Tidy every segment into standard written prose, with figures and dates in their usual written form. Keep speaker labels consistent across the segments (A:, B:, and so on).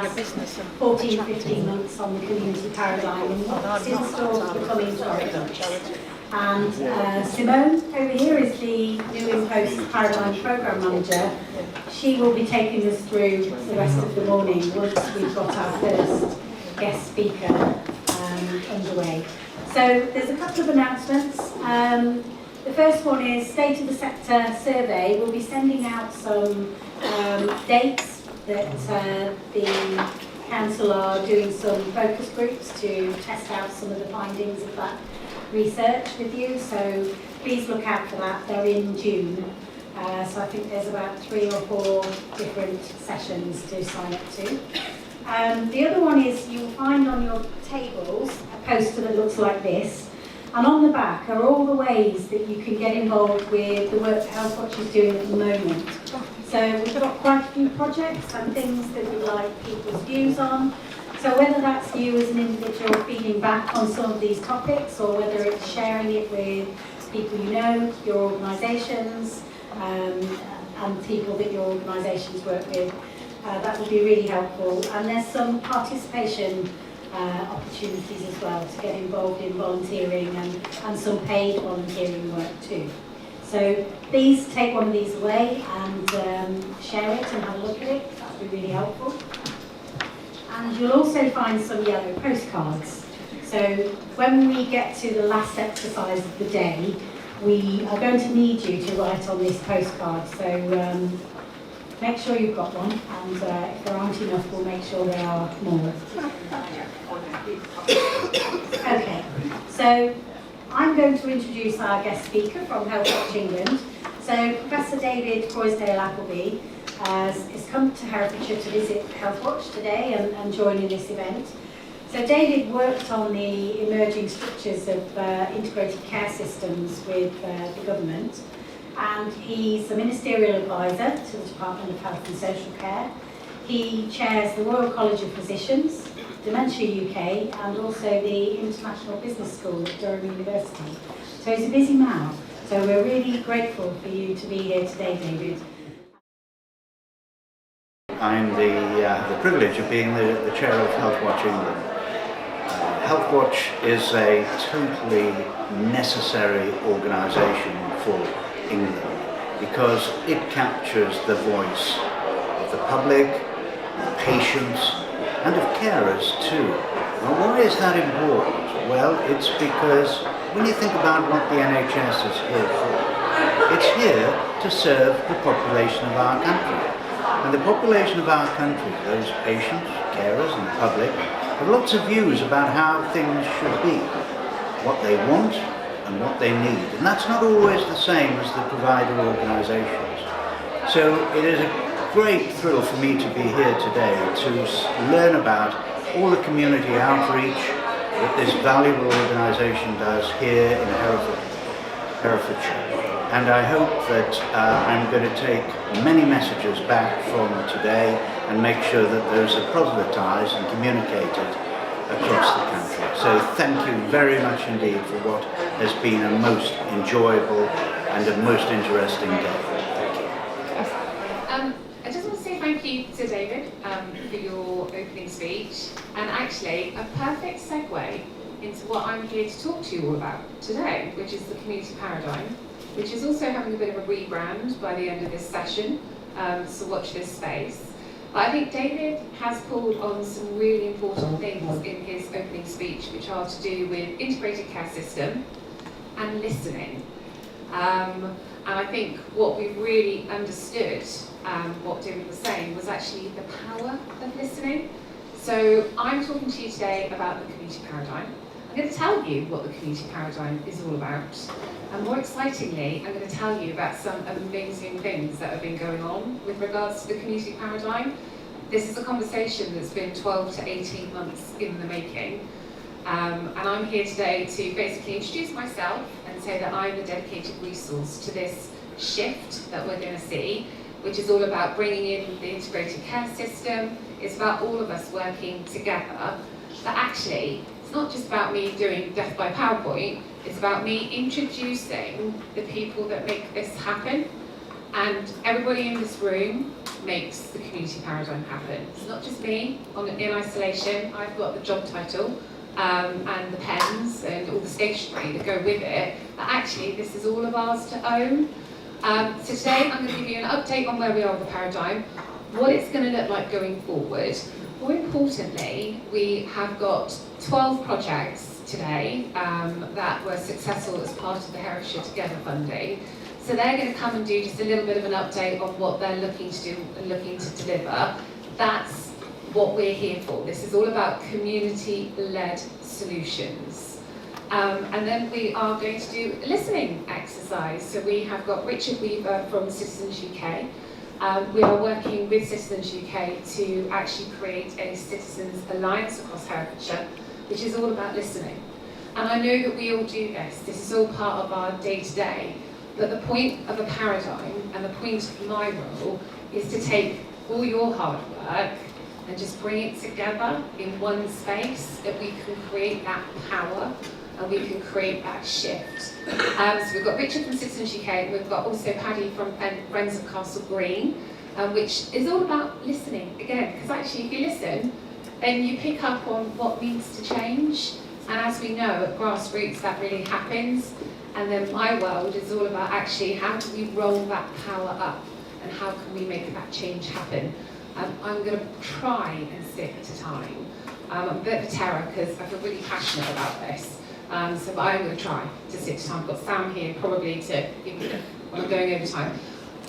A: last 14, 15 months on the community paradigm and what's in store for the coming 12 months. And Simone over here is the new in-post paradigm programme manager. She will be taking us through the rest of the morning once we've got our first guest speaker underway. So there's a couple of announcements. The first one is State of the Sector survey. We'll be sending out some dates that the council are doing some focus groups to test out some of the findings of that research with you, so please look out for that. They're in June, so I think there's about 3 or 4 different sessions to sign up to. The other one is you'll find on your tables a poster that looks like this, and on the back are all the ways that you can get involved with the work that Healthwatch is doing at the moment. So we've got quite a few projects and things that we'd like people's views on. So whether that's you as an individual feeding back on some of these topics, or whether it's sharing it with people you know, your organisations, and people that your organisations work with, that would be really helpful. And there's some participation opportunities as well to get involved in volunteering and some paid volunteering work too. So please take one of these away and share it and have a look at it. That would be really helpful. And you'll also find some yellow postcards. So when we get to the last exercise of the day, we are going to need you to write on this postcard. So make sure you've got one, and if there aren't enough, we'll make sure there are more. Okay, so I'm going to introduce our guest speaker from Healthwatch England. So Professor David Croisdale-Appleby has come to Herefordshire to visit Healthwatch today and join in this event. So David worked on the emerging structures of integrated care systems with the government, and he's a ministerial advisor to the Department of Health and Social Care. He chairs the Royal College of Physicians, Dementia UK, and also the International Business School at Durham University. So he's a busy man. So we're really grateful for you to be here today, David.
B: I'm the privilege of being the chair of Healthwatch England. Healthwatch is a totally necessary organisation for England because it captures the voice of the public, of patients, and of carers too. Now, why is that important? Well, it's because when you think about what the NHS is here for, it's here to serve the population of our country. And the population of our country, those patients, carers and the public, have lots of views about how things should be, what they want and what they need. And that's not always the same as the provider organisations. So it is a great thrill for me to be here today to learn about all the community outreach that this valuable organisation does here in Herefordshire. And I hope that I'm going to take many messages back from today and make sure that those are proselytised and communicated across the country. So thank you very much indeed for what has been a most enjoyable and a most interesting day. Thank you.
C: I just want to say thank you to David for your opening speech, and actually a perfect segue into what I'm here to talk to you all about today, which is the community paradigm, which is also having a bit of a rebrand by the end of this session, so watch this space. But I think David has pulled on some really important things in his opening speech, which are to do with integrated care system and listening. And I think what we've really understood, what David was saying, was actually the power of listening. So I'm talking to you today about the community paradigm. I'm going to tell you what the community paradigm is all about. And more excitingly, I'm going to tell you about some amazing things that have been going on with regards to the community paradigm. This is a conversation that's been 12 to 18 months in the making. And I'm here today to basically introduce myself and say that I'm a dedicated resource to this shift that we're going to see, which is all about bringing in the integrated care system. It's about all of us working together. But actually, it's not just about me doing death by PowerPoint, it's about me introducing the people that make this happen. And everybody in this room makes the community paradigm happen. It's not just me in isolation. I've got the job title and the pens and all the stationery that go with it, but actually this is all of ours to own. So today I'm going to give you an update on where we are with the paradigm, what it's going to look like going forward. More importantly, we have got 12 projects today that were successful as part of the Herefordshire Together funding. So they're going to come and do just a little bit of an update on what they're looking to do and looking to deliver. That's what we're here for. This is all about community-led solutions. And then we are going to do a listening exercise. So we have got Richard Weaver from Citizens UK. We are working with Citizens UK to actually create a Citizens Alliance across Herefordshire, which is all about listening. And I know that we all do this. This is all part of our day-to-day. But the point of a paradigm and the point of my role is to take all your hard work and just bring it together in one space, that we can create that power and we can create that shift. So we've got Richard from Citizens UK, and we've got also Paddy from Friends of Castle Green, which is all about listening again, because actually if you listen, then you pick up on what needs to change. And as we know, at grassroots that really happens. And then my world is all about actually how do we roll that power up and how can we make that change happen. I'm going to try and stick to time. I'm a bit of a terror because I feel really passionate about this. But I'm going to try to stick to time. I've got Sam here probably to give me when I'm going over time.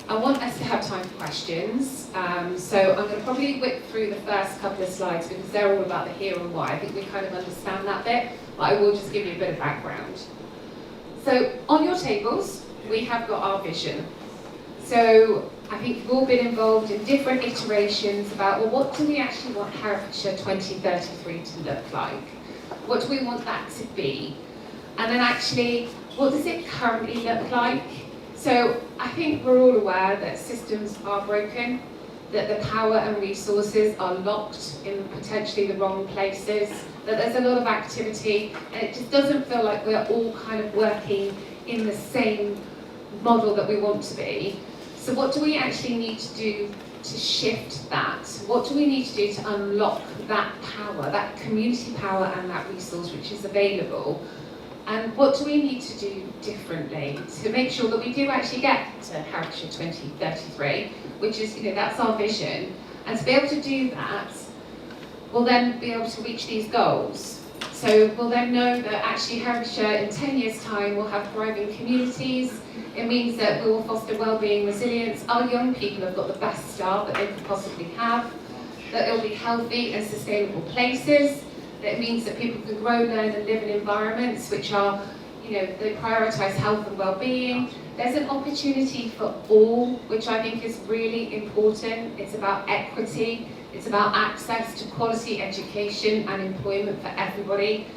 C: I want us to have time for questions. So I'm going to probably whip through the first couple of slides because they're all about the here and why. I think we kind of understand that bit, but I will just give you a bit of background. So on your tables, we have got our vision. So I think you've all been involved in different iterations about, well, what do we actually want Herefordshire 2033 to look like? What do we want that to be? And then actually, what does it currently look like? So I think we're all aware that systems are broken, that the power and resources are locked in potentially the wrong places, that there's a lot of activity, and it just doesn't feel like we're all kind of working in the same model that we want to be. So what do we actually need to do to shift that? What do we need to do to unlock that power, that community power and that resource which is available? And what do we need to do differently to make sure that we do actually get to Herefordshire 2033, which is, that's our vision. And to be able to do that, we'll then be able to reach these goals. So we'll then know that actually Herefordshire in 10 years' time will have thriving communities. It means that we will foster wellbeing, resilience. Our young people have got the best start that they could possibly have. That it will be healthy and sustainable places. That it means that people can grow, learn and live in environments which are, they prioritise health and well-being. There's an opportunity for all, which I think is really important. It's about equity. It's about access to quality education and employment for everybody.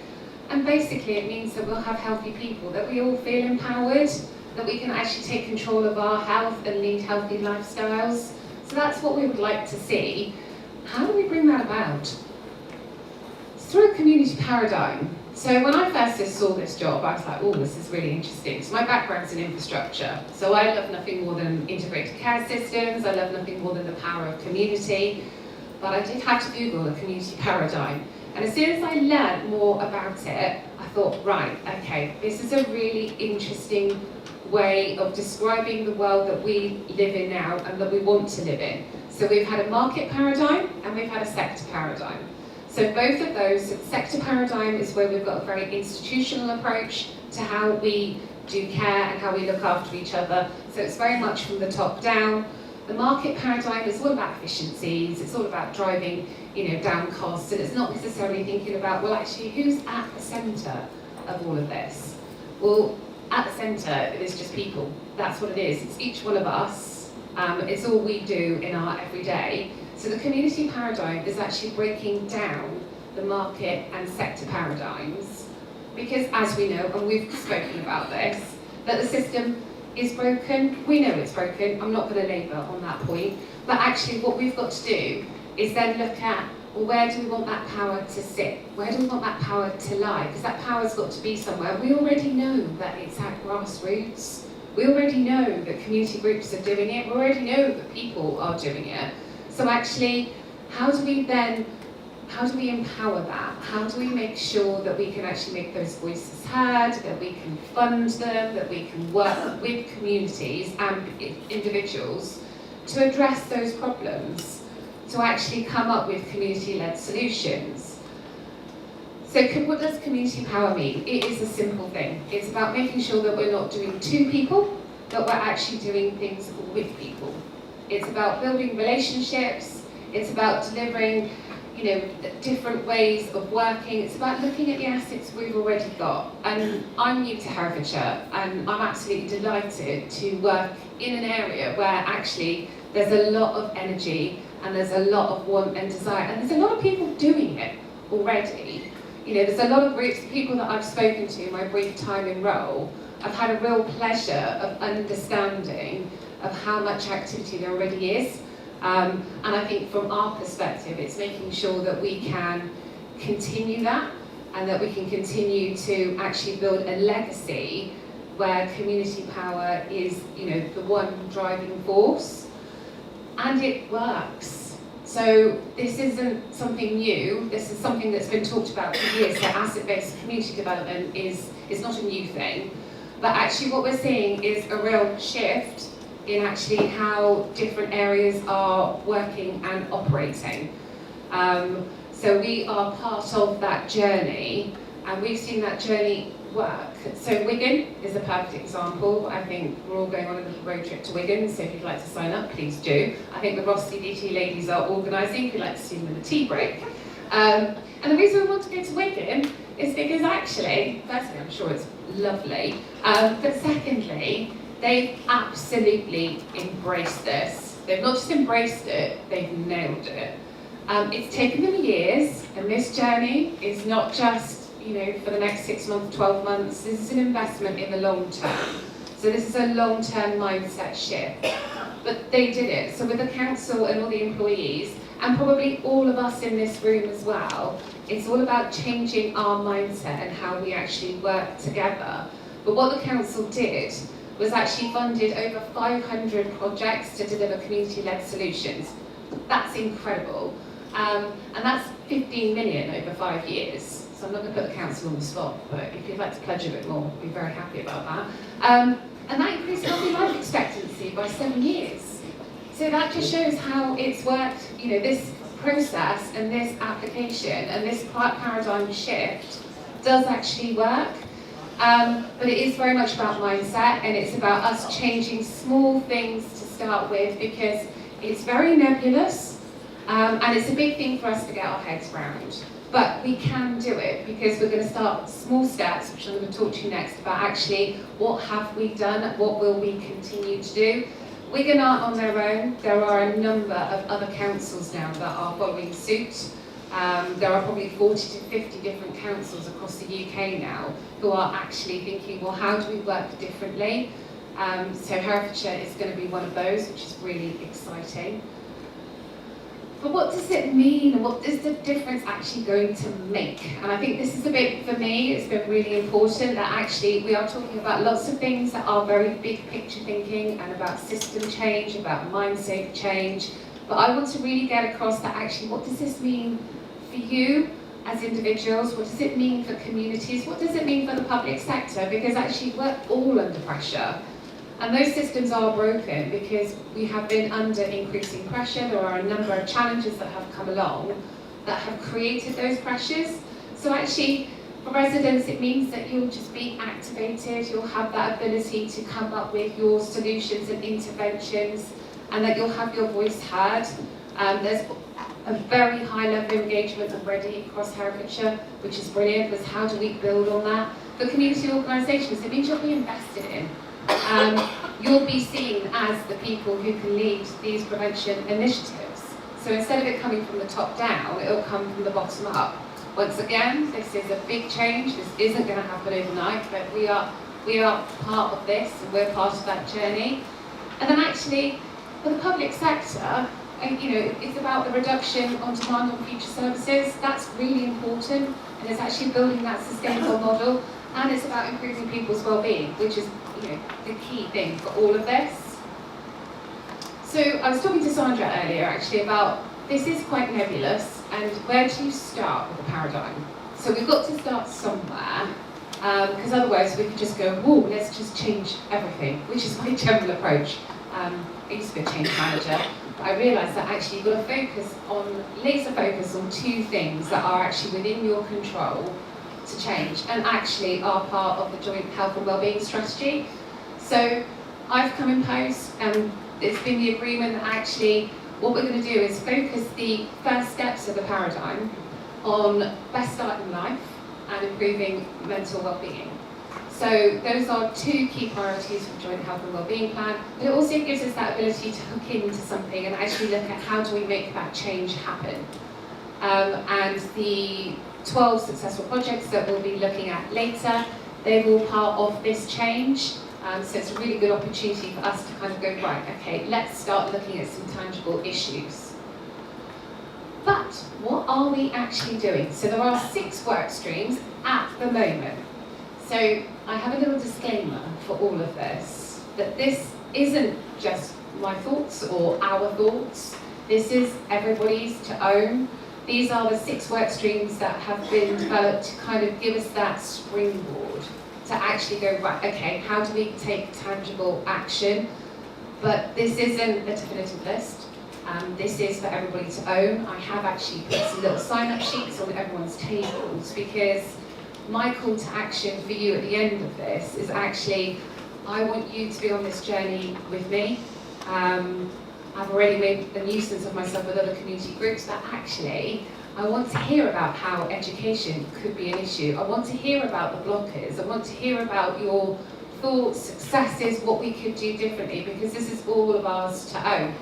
C: And basically it means that we'll have healthy people, that we all feel empowered, that we can actually take control of our health and lead healthy lifestyles. So that's what we would like to see. How do we bring that about? Through a community paradigm. So when I first saw this job, I was like, oh, this is really interesting. So my background's in infrastructure. So I love nothing more than integrated care systems. I love nothing more than the power of community. But I did have to Google a community paradigm. And as soon as I learned more about it, I thought, right, okay, this is a really interesting way of describing the world that we live in now and that we want to live in. So we've had a market paradigm and we've had a sector paradigm. So both of those, the sector paradigm is where we've got a very institutional approach to how we do care and how we look after each other. So it's very much from the top down. The market paradigm is all about efficiencies, it's all about driving, down costs, and it's not necessarily thinking about, well, actually, who's at the centre of all of this? Well, at the centre, it is just people. That's what it is. It's each one of us. It's all we do in our everyday. So the community paradigm is actually breaking down the market and sector paradigms, because as we know, and we've spoken about this, that the system is broken. We know it's broken. I'm not going to labour on that point. But actually what we've got to do is then look at, well, where do we want that power to sit? Where do we want that power to lie? Because that power's got to be somewhere. We already know that it's at grassroots. We already know that community groups are doing it, we already know that people are doing it. So actually, how do we empower that? How do we make sure that we can actually make those voices heard, that we can fund them, that we can work with communities and individuals to address those problems, to actually come up with community-led solutions? So what does community power mean? It is a simple thing. It's about making sure that we're not doing to people, but we're actually doing things with people. It's about building relationships. It's about delivering, different ways of working. It's about looking at the assets we've already got. And I'm new to Herefordshire, and I'm absolutely delighted to work in an area where actually there's a lot of energy and there's a lot of want and desire, and there's a lot of people doing it already. There's a lot of groups, people that I've spoken to in my brief time in role. I've had a real pleasure of understanding of how much activity there already is. And I think from our perspective, it's making sure that we can continue that and that we can continue to actually build a legacy where community power is, the one driving force. And it works. So this isn't something new, this is something that's been talked about for years, that asset-based community development is not a new thing. But actually what we're seeing is a real shift in actually how different areas are working and operating. So we are part of that journey, and we've seen that journey work. So Wigan is a perfect example. I think we're all going on a little road trip to Wigan, so if you'd like to sign up, please do. I think the Ross CDT ladies are organising, if you'd like to see them in a tea break. And the reason we want to go to Wigan is because actually, firstly, I'm sure it's lovely, but secondly, they've absolutely embraced this. They've not just embraced it, they've nailed it. It's taken them years, and this journey is not just for the next 6 months, 12 months. This is an investment in the long term. So this is a long-term mindset shift. But they did it. So with the council and all the employees, and probably all of us in this room as well, it's all about changing our mindset and how we actually work together. But what the council did was actually funded over 500 projects to deliver community-led solutions. That's incredible. And that's 15 million over 5 years. So I'm not going to put the council on the spot, but if you'd like to pledge a bit more, we'd be very happy about that. And that increased healthy life expectancy by 7 years. So that just shows how it's worked, this process and this application and this paradigm shift does actually work. But it is very much about mindset, and it's about us changing small things to start with, because it's very nebulous, and it's a big thing for us to get our heads around. But we can do it, because we're going to start small steps, which I'm going to talk to you next about actually what have we done, what will we continue to do. Wigan aren't on their own. There are a number of other councils now that are following suit. There are probably 40 to 50 different councils across the UK now who are actually thinking, well, how do we work differently? So Herefordshire is going to be one of those, which is really exciting. But what does it mean, and what is the difference actually going to make? And I think this is a bit, for me, it's been really important that actually we are talking about lots of things that are very big picture thinking and about system change, about mindset change. But I want to really get across that actually, what does this mean for you as individuals? What does it mean for communities? What does it mean for the public sector? Because actually we're all under pressure. And those systems are broken because we have been under increasing pressure. There are a number of challenges that have come along that have created those pressures. So actually, for residents, it means that you'll just be activated, you'll have that ability to come up with your solutions and interventions, and that you'll have your voice heard. There's a very high level of engagement already across Herefordshire, which is brilliant, because how do we build on that? For community organisations, it means you'll be invested in. You'll be seen as the people who can lead these prevention initiatives. So instead of it coming from the top down, it'll come from the bottom up. Once again, this is a big change. This isn't going to happen overnight, but we are part of this, and we're part of that journey. And then actually, for the public sector, it's about the reduction on demand on future services. That's really important, and it's actually building that sustainable model, and it's about improving people's well-being, which is the key thing for all of this. So I was talking to Sandra earlier actually about this is quite nebulous, and where do you start with the paradigm? So we've got to start somewhere, because otherwise we could just go, whoa, let's just change everything, which is my general approach. I used to be a change manager, but I realised that actually you've got to laser focus on two things that are actually within your control to change, and actually are part of the joint health and wellbeing strategy. So I've come in post, and it's been the agreement that actually what we're going to do is focus the first steps of the paradigm on best start in life and improving mental wellbeing. So those are two key priorities for the Joint Health and Wellbeing Plan, but it also gives us that ability to hook into something and actually look at how do we make that change happen. And the 12 successful projects that we'll be looking at later, they're all part of this change. So it's a really good opportunity for us to kind of go, right, okay, let's start looking at some tangible issues. But what are we actually doing? So there are 6 work streams at the moment. So I have a little disclaimer for all of this, that this isn't just my thoughts or our thoughts. This is everybody's to own. These are the 6 work streams that have been developed to kind of give us that springboard to actually go, right, okay, how do we take tangible action? But this isn't a definitive list. This is for everybody to own. I have actually put some little sign-up sheets on everyone's tables, because my call to action for you at the end of this is actually, I want you to be on this journey with me. I've already made a nuisance of myself with other community groups, but actually, I want to hear about how education could be an issue. I want to hear about the blockers. I want to hear about your thoughts, successes, what we could do differently, because this is all of ours to own.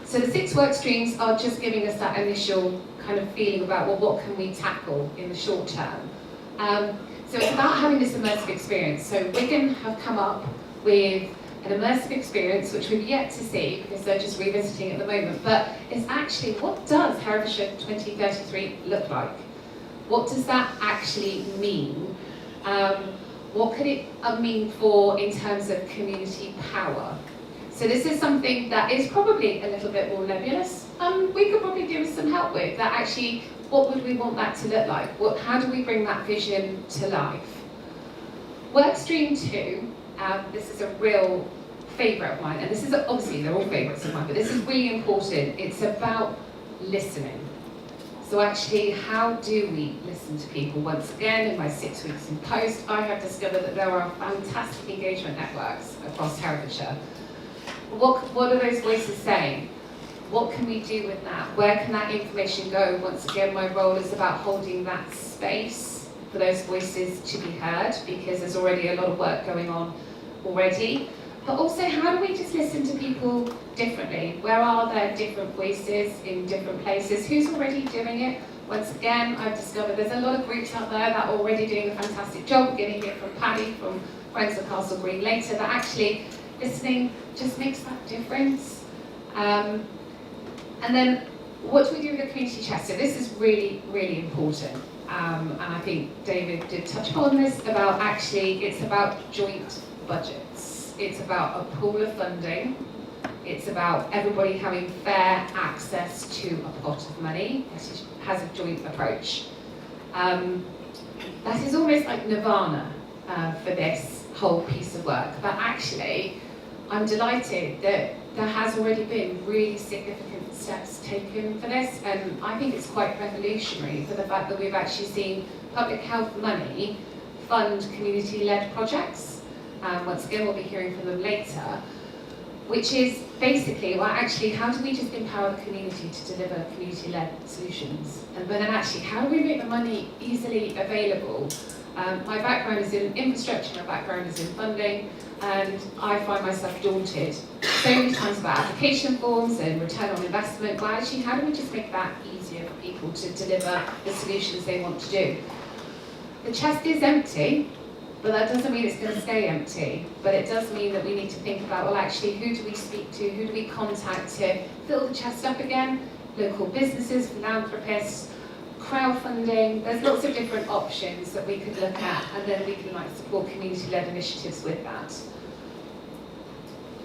C: So the 6 work streams are just giving us that initial kind of feeling about, well, what can we tackle in the short term? So it's about having this immersive experience. So Wigan have come up with an immersive experience, which we've yet to see because they're just revisiting at the moment, but it's actually, what does Herefordshire 2033 look like? What does that actually mean? What could it mean in terms of community power? So this is something that is probably a little bit more nebulous. We could probably do with some help with that. Actually, what would we want that to look like? How do we bring that vision to life? Work stream 2, this is a real favourite of mine, and this is obviously they're all favourites of mine, but this is really important. It's about listening. So actually, how do we listen to people? Once again, in my 6 weeks in post, I have discovered that there are fantastic engagement networks across Herefordshire. What are those voices saying? What can we do with that? Where can that information go? Once again, my role is about holding that space for those voices to be heard, because there's already a lot of work going on already. But also, how do we just listen to people differently? Where are there different voices in different places? Who's already doing it? Once again, I've discovered there's a lot of groups out there that are already doing a fantastic job. We're going to hear from Paddy, from Friends of Castle Green later, that actually listening just makes that difference. And then, what do we do with the community chest? So this is really, really important. And I think David did touch upon this, about actually, it's about joint budgets. It's about a pool of funding. It's about everybody having fair access to a pot of money that has a joint approach. That is almost like nirvana for this whole piece of work. But actually, I'm delighted that there has already been really significant steps taken for this, and I think it's quite revolutionary for the fact that we've actually seen public health money fund community-led projects. Once again, we'll be hearing from them later, which is basically, well, actually, how do we just empower the community to deliver community-led solutions? And then actually, how do we make the money easily available? My background is in infrastructure, my background is in funding, and I find myself daunted so many times about application forms and return on investment. Well, actually, how do we just make that easier for people to deliver the solutions they want to do? The chest is empty, But that doesn't mean it's going to stay empty. But it does mean that we need to think about, well, actually, who do we speak to? Who do we contact to fill the chest up again? Local businesses, philanthropists, crowdfunding. There's lots of different options that we could look at, and then we can support community-led initiatives with that.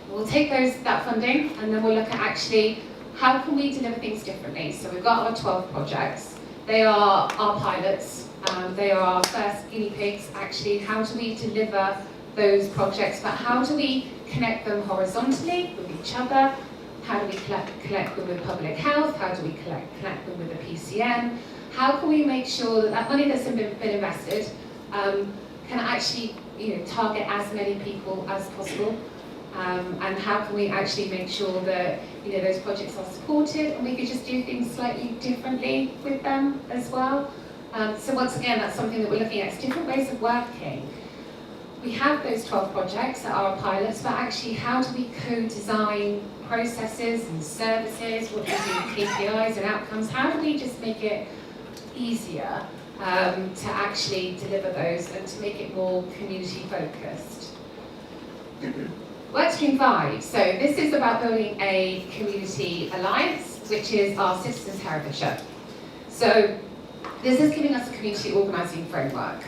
C: We'll take that funding, and then we'll look at actually how can we deliver things differently. So we've got our 12 projects. They are our pilots. They are our first guinea pigs. Actually, how do we deliver those projects? But how do we connect them horizontally with each other? How do we connect them with public health? How do we connect them with the PCN? How can we make sure that that money that's been invested can actually target as many people as possible? And how can we actually make sure that those projects are supported, and we could just do things slightly differently with them as well. So once again, that's something that we're looking at. It's different ways of working. We have those 12 projects that are our pilots, but actually how do we co-design processes and services? What do we do with KPIs and outcomes? How do we just make it easier to actually deliver those and to make it more community focused? Workstream 5. So this is about building a community alliance, which is our Citizens Herefordshire. So this is giving us a community organising framework.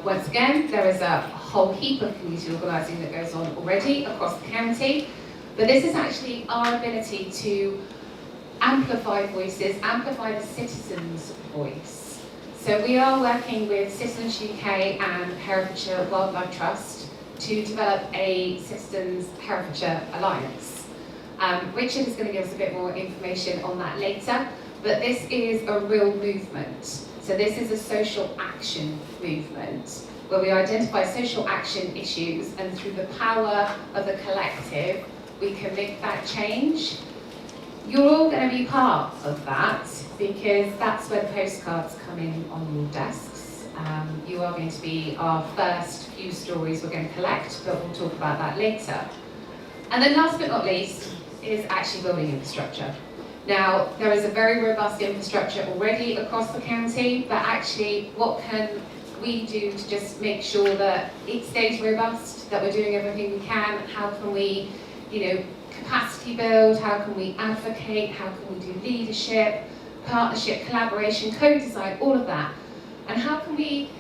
C: Once again, there is a whole heap of community organising that goes on already across the county, but this is actually our ability to amplify voices, amplify the citizens' voice. So we are working with Citizens UK and Herefordshire Wildlife Trust to develop a Citizens Herefordshire Alliance. Richard is going to give us a bit more information on that later, but this is a real movement. So this is a social action movement where we identify social action issues, and through the power of the collective, we can make that change. You're all going to be part of that, because that's where the postcards come in on your desks. You are going to be our first few stories we're going to collect, but we'll talk about that later. And then last but not least is actually building infrastructure. Now, there is a very robust infrastructure already across the county, but actually what can we do to just make sure that it stays robust, that we're doing everything we can? How can we, capacity build? How can we advocate? How can we do leadership, partnership, collaboration, co-design, all of that? And how can we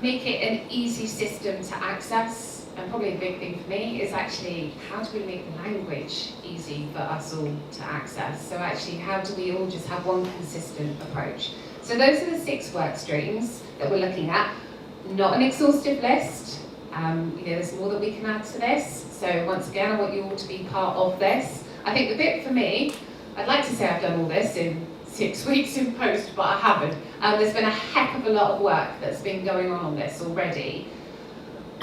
C: make it an easy system to access? And probably a big thing for me is actually, how do we make the language easy for us all to access? So actually, how do we all just have one consistent approach? So those are the 6 work streams that we're looking at. Not an exhaustive list. There's more that we can add to this. So once again, I want you all to be part of this. I think the bit for me, I'd like to say I've done all this in 6 weeks in post, but I haven't. There's been a heck of a lot of work that's been going on this already.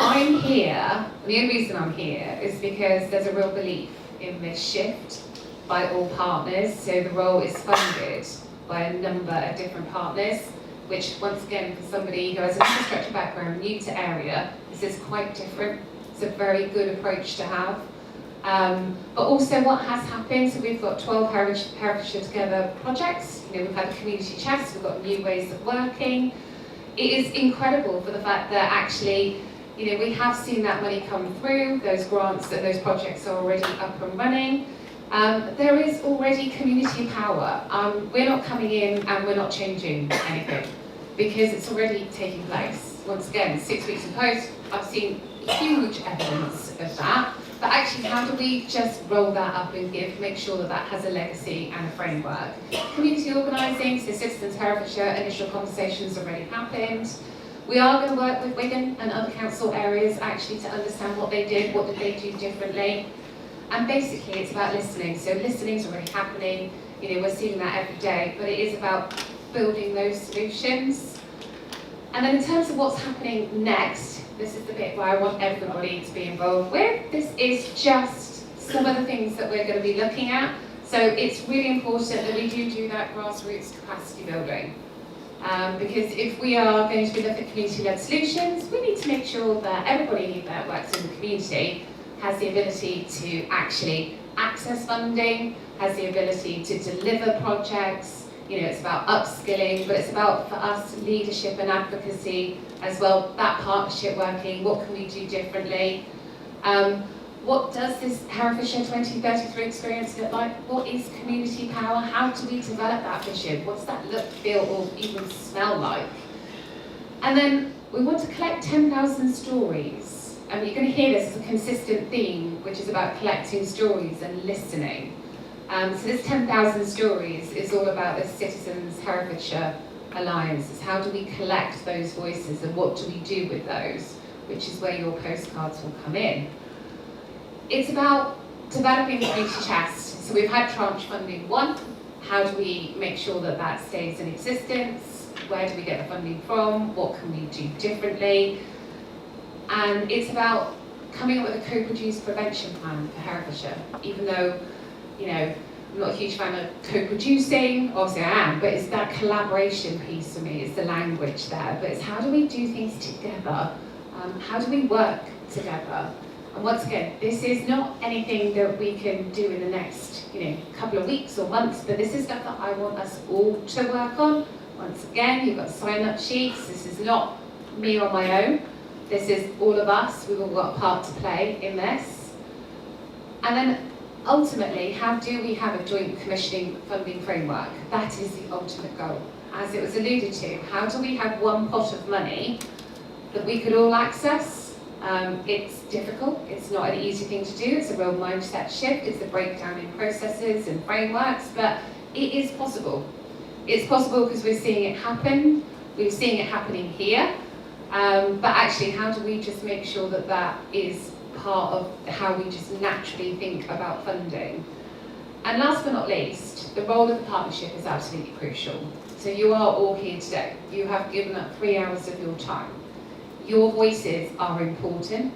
C: I'm here, the only reason I'm here is because there's a real belief in this shift by all partners. So the role is funded by a number of different partners, which once again, for somebody who has an infrastructure background, new to area, this is quite different. It's a very good approach to have. But also what has happened, so we've got 12 Herefordshire Together projects. We've had a community chest, we've got new ways of working. It is incredible for the fact that actually, we have seen that money come through, those grants and those projects are already up and running. There is already community power. We're not coming in and we're not changing anything, because it's already taking place. Once again, 6 weeks in post, I've seen huge evidence of that. But actually, how do we just roll that up and make sure that that has a legacy and a framework? Community organising, so Citizens Herefordshire, initial conversations already happened. We are going to work with Wigan and other council areas actually to understand what they did, what did they do differently. And basically it's about listening. So listening is already happening, we're seeing that every day, but it is about building those solutions. And then in terms of what's happening next, this is the bit where I want everybody to be involved with. This is just some of the things that we're going to be looking at. So it's really important that we do that grassroots capacity building. Because if we are going to be looking at community-led solutions, we need to make sure that everybody that works in the community has the ability to actually access funding, has the ability to deliver projects, You know, it's about upskilling, but it's about, for us, leadership and advocacy as well, that partnership working, what can we do differently? What does this Herefordshire 2033 experience look like? What is community power? How do we develop that vision? What's that look, feel, or even smell like? And then we want to collect 10,000 stories. And you're going to hear this as a consistent theme, which is about collecting stories and listening. So this 10,000 stories is all about the Citizens Herefordshire Alliance. It's how do we collect those voices and what do we do with those, which is where your postcards will come in. It's about developing community chest. So we've had tranche funding 1. How do we make sure that that stays in existence? Where do we get the funding from? What can we do differently? And it's about coming up with a co-produced prevention plan for Herefordshire. Even though, you know, I'm not a huge fan of co-producing, obviously I am, but it's that collaboration piece for me, it's the language there. But it's how do we do things together? How do we work together? And once again, this is not anything that we can do in the next, you know, couple of weeks or months, but this is stuff that I want us all to work on. Once again, you've got sign-up sheets. This is not me on my own. This is all of us. We've all got a part to play in this. And then ultimately, how do we have a joint commissioning funding framework? That is the ultimate goal. As it was alluded to, how do we have one pot of money that we could all access? It's difficult, it's not an easy thing to do, it's a real mindset shift, it's a breakdown in processes and frameworks, but it is possible. It's possible because we're seeing it happen, we're seeing it happening here, but actually how do we just make sure that that is part of how we just naturally think about funding? And last but not least, the role of the partnership is absolutely crucial. So you are all here today, you have given up 3 hours of your time. Your voices are important.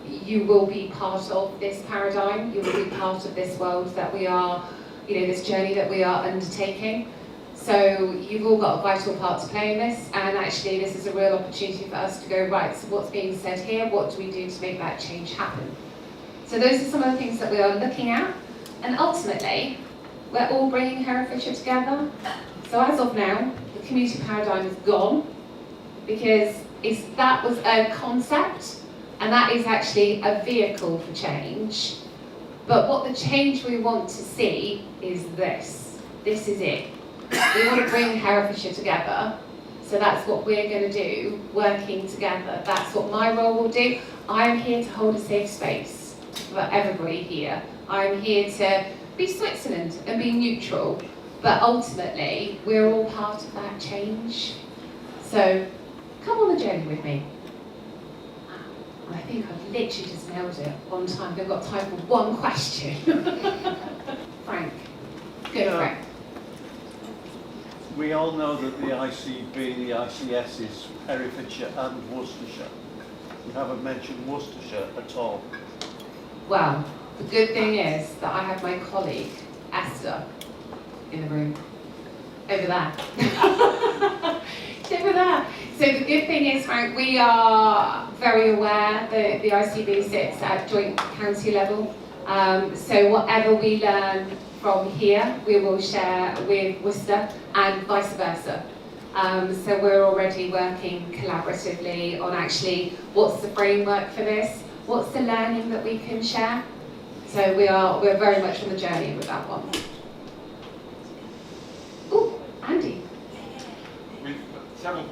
C: You will be part of this paradigm. You will be part of this world that we are, you know, this journey that we are undertaking. So you've all got a vital part to play in this, and actually this is a real opportunity for us to go, right, so what's being said here? What do we do to make that change happen? So those are some of the things that we are looking at, and ultimately, we're all bringing Herefordshire together. So as of now, the community paradigm is gone, because that was a concept, and that is actually a vehicle for change. But what the change we want to see is this. This is it. We want to bring Herefordshire together, so that's what we're going to do, working together. That's what my role will do. I'm here to hold a safe space for everybody here. I'm here to be Switzerland and be neutral, but ultimately, we're all part of that change. So, come on the journey with me. I think I've literally just nailed it one time. We've got time for one question. Frank, go for it.
D: We all know that the ICB, the ICS is Herefordshire and Worcestershire. You haven't mentioned Worcestershire at all.
C: Well, the good thing is that I have my colleague, Esther, in the room. Over there. Over there. So the good thing is, Frank, we are very aware that the ICB sits at joint county level. So whatever we learn from here, we will share with Worcester and vice versa. So we're already working collaboratively on actually what's the framework for this, what's the learning that we can share. So we're very much on the journey with that one. Ooh, Andy.
E: We've several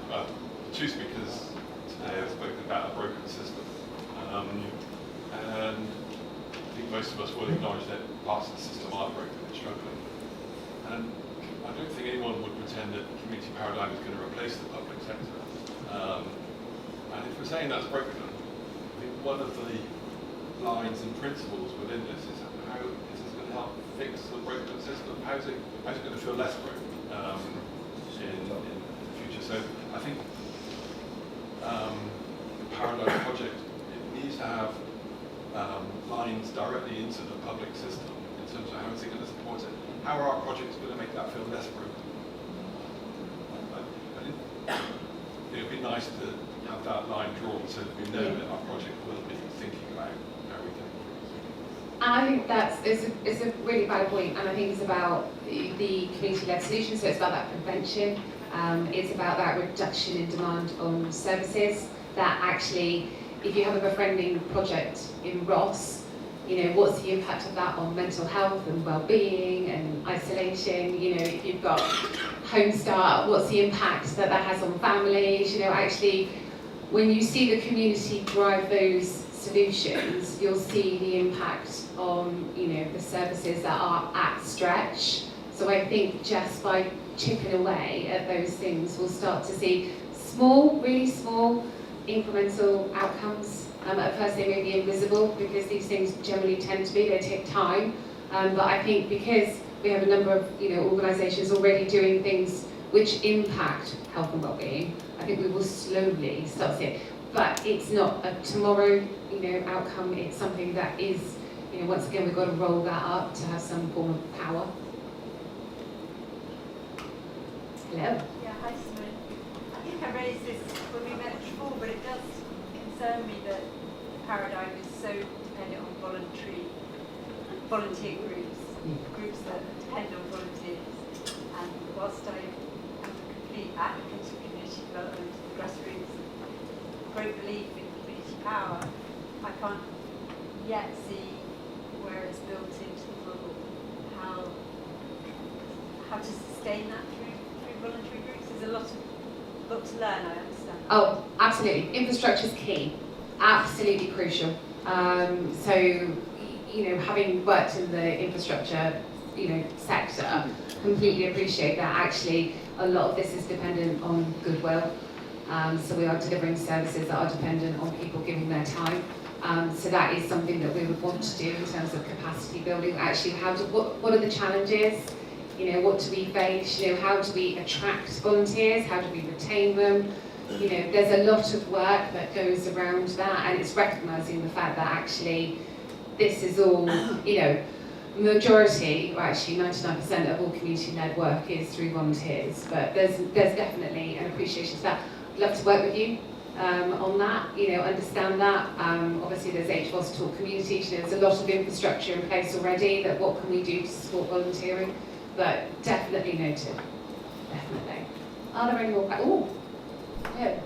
E: two speakers today have spoken about a broken system, and I think most of us will acknowledge that parts of the system are broken and struggling. And I don't think anyone would pretend that the community paradigm is going to replace the public sector. And if we're saying that's broken, I think one of the lines and principles within this is how is this going to help fix the broken system? How's it going to feel less broken in the future? So I think the Paradigm project, it needs to have lines directly into the public system in terms of how is it going to support it. How are our projects going to make that feel less broken? It would be nice to have that line drawn so that we know that our project will be thinking about how we can improve.
C: I think it's a really valid point, and I think it's about the community-led solution, so it's about that prevention, it's about that reduction in demand on services, that actually, if you have a befriending project in Ross, you know, what's the impact of that on mental health and well-being and isolation? You know, if you've got Home Start, what's the impact that has on families? You know, actually, when you see the community drive those solutions, you'll see the impact on, you know, the services that are at stretch. So I think just by chipping away at those things, we'll start to see small, really small, incremental outcomes. At first they may be invisible because these things generally tend to be, they take time. But I think because we have a number of, you know, organisations already doing things which impact health and well-being, I think we will slowly start seeing it. But it's not a tomorrow, you know, outcome, it's something that is, you know, once again we've got to roll that up to have some form of power. Hello.
F: Yeah, hi Simone. I think I raised this when we met before, but it does concern me that the paradigm is so dependent on volunteer groups that depend on volunteers. And whilst I am a complete advocate of community development and grassroots, great belief in community power, I can't yet see where it's built into the model, how to sustain that through voluntary groups. There's a lot to learn, I understand.
C: Oh, absolutely. Infrastructure is key. Absolutely crucial. So, you know, having worked in the infrastructure, you know, sector, completely appreciate that actually a lot of this is dependent on goodwill. So we are delivering services that are dependent on people giving their time. So that is something that we would want to do in terms of capacity building. Actually, what are the challenges? You know, what do we face? You know, how do we attract volunteers? How do we retain them? You know, there's a lot of work that goes around that, and it's recognising the fact that actually this is all, you know, majority, or actually 99% of all community-led work is through volunteers, but there's definitely an appreciation to that. I'd love to work with you on that, you know, understand that. Obviously there's HCP Talk Community, you know, there's a lot of infrastructure in place already, that what can we do to support volunteering, but definitely noted, definitely. Are there any more? Oh, yeah.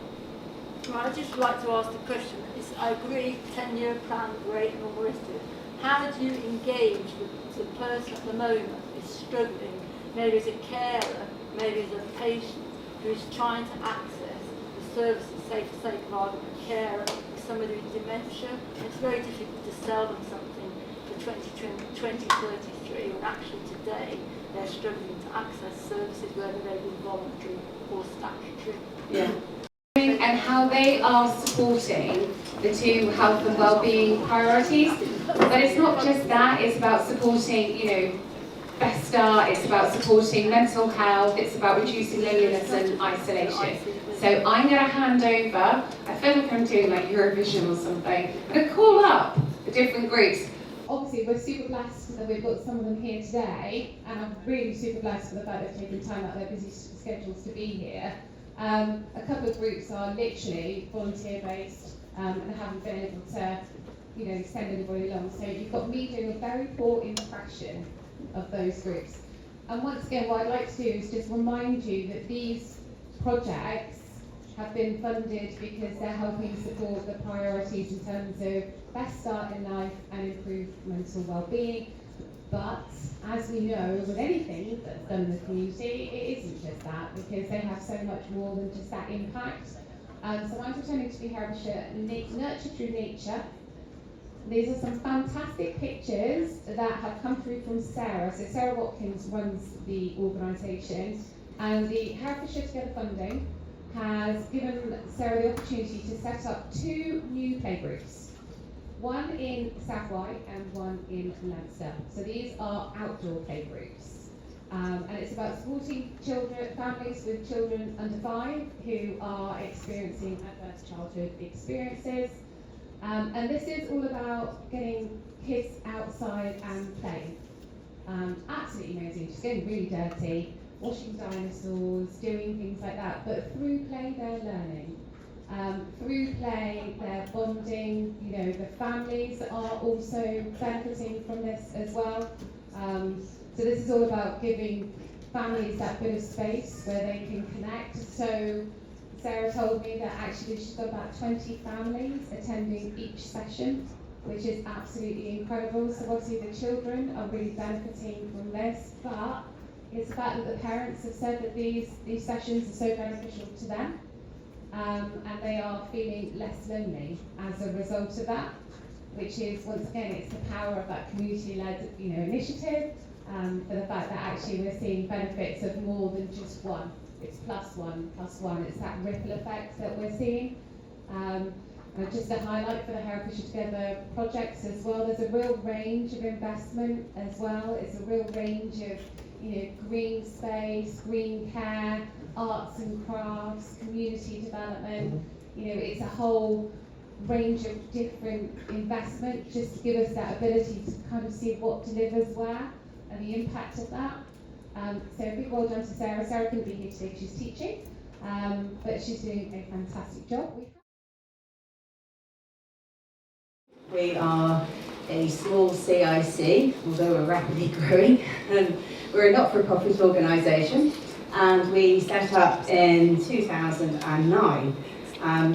G: Well, I'd just like to ask the question. I agree, 10-year plan, great and all the rest of it. How do you engage with the person at the moment who is struggling, maybe as a carer, maybe as a patient, who is trying to access the services, say for sake of argument, carer, somebody with dementia? It's very difficult to sell them something for 2033 when actually today they're struggling to access services, whether they be voluntary or statutory.
C: Yeah. And how they are supporting the two health and well-being priorities. But it's not just that, it's about supporting, you know, Best Start, it's about supporting mental health, it's about reducing loneliness and isolation. So I'm going to hand over, I feel like I'm doing like Eurovision or something, I'm going to call up the different groups.
H: Obviously, we're super blessed that we've got some of them here today, and I'm really super blessed for the fact they've taken time out of their busy schedules to be here. A couple of groups are literally volunteer-based and haven't been able to, you know, send anybody along. So you've got me doing a very poor impression of those groups. And once again, what I'd like to do is just remind you that these projects have been funded because they're helping support the priorities in terms of best start in life and improved mental well-being. But as we know, with anything that's done in the community, it isn't just that, because they have so much more than just that impact. So I'm pretending to be Herefordshire Nurture Through Nature. These are some fantastic pictures that have come through from Sarah. So Sarah Watkins runs the organisation, and the Herefordshire Together funding has given Sarah the opportunity to set up 2 new playgroups. One in South-Wye and one in Leinster. So these are outdoor playgroups. And it's about supporting families with children under 5 who are experiencing adverse childhood experiences. And this is all about getting kids outside and playing. Absolutely amazing, just getting really dirty, washing dinosaurs, doing things like that. But through play, they're learning. through play, they're bonding, you know, the families are also benefiting from this as well. So this is all about giving families that bit of space where they can connect. So Sarah told me that actually she's got about 20 families attending each session, which is absolutely incredible. So obviously the children are really benefiting from this, but it's the fact that the parents have said that these sessions are so beneficial to them, and they are feeling less lonely as a result of that, which is, once again, it's the power of that community-led, you know, initiative, for the fact that actually we're seeing benefits of more than just one. It's plus one. It's that ripple effect that we're seeing. And just a highlight for the Herefordshire Together projects as well, there's a real range of investment as well. It's a real range of, you know, green space, green care, arts and crafts, community development. You know, it's a whole range of different investment just to give us that ability to kind of see what delivers where and the impact of that. So a big well done to Sarah. Sarah couldn't be here today because she's teaching, but she's doing a fantastic job.
I: We are a small CIC, although we're rapidly growing. We're a not-for-profit organisation, and we set up in 2009.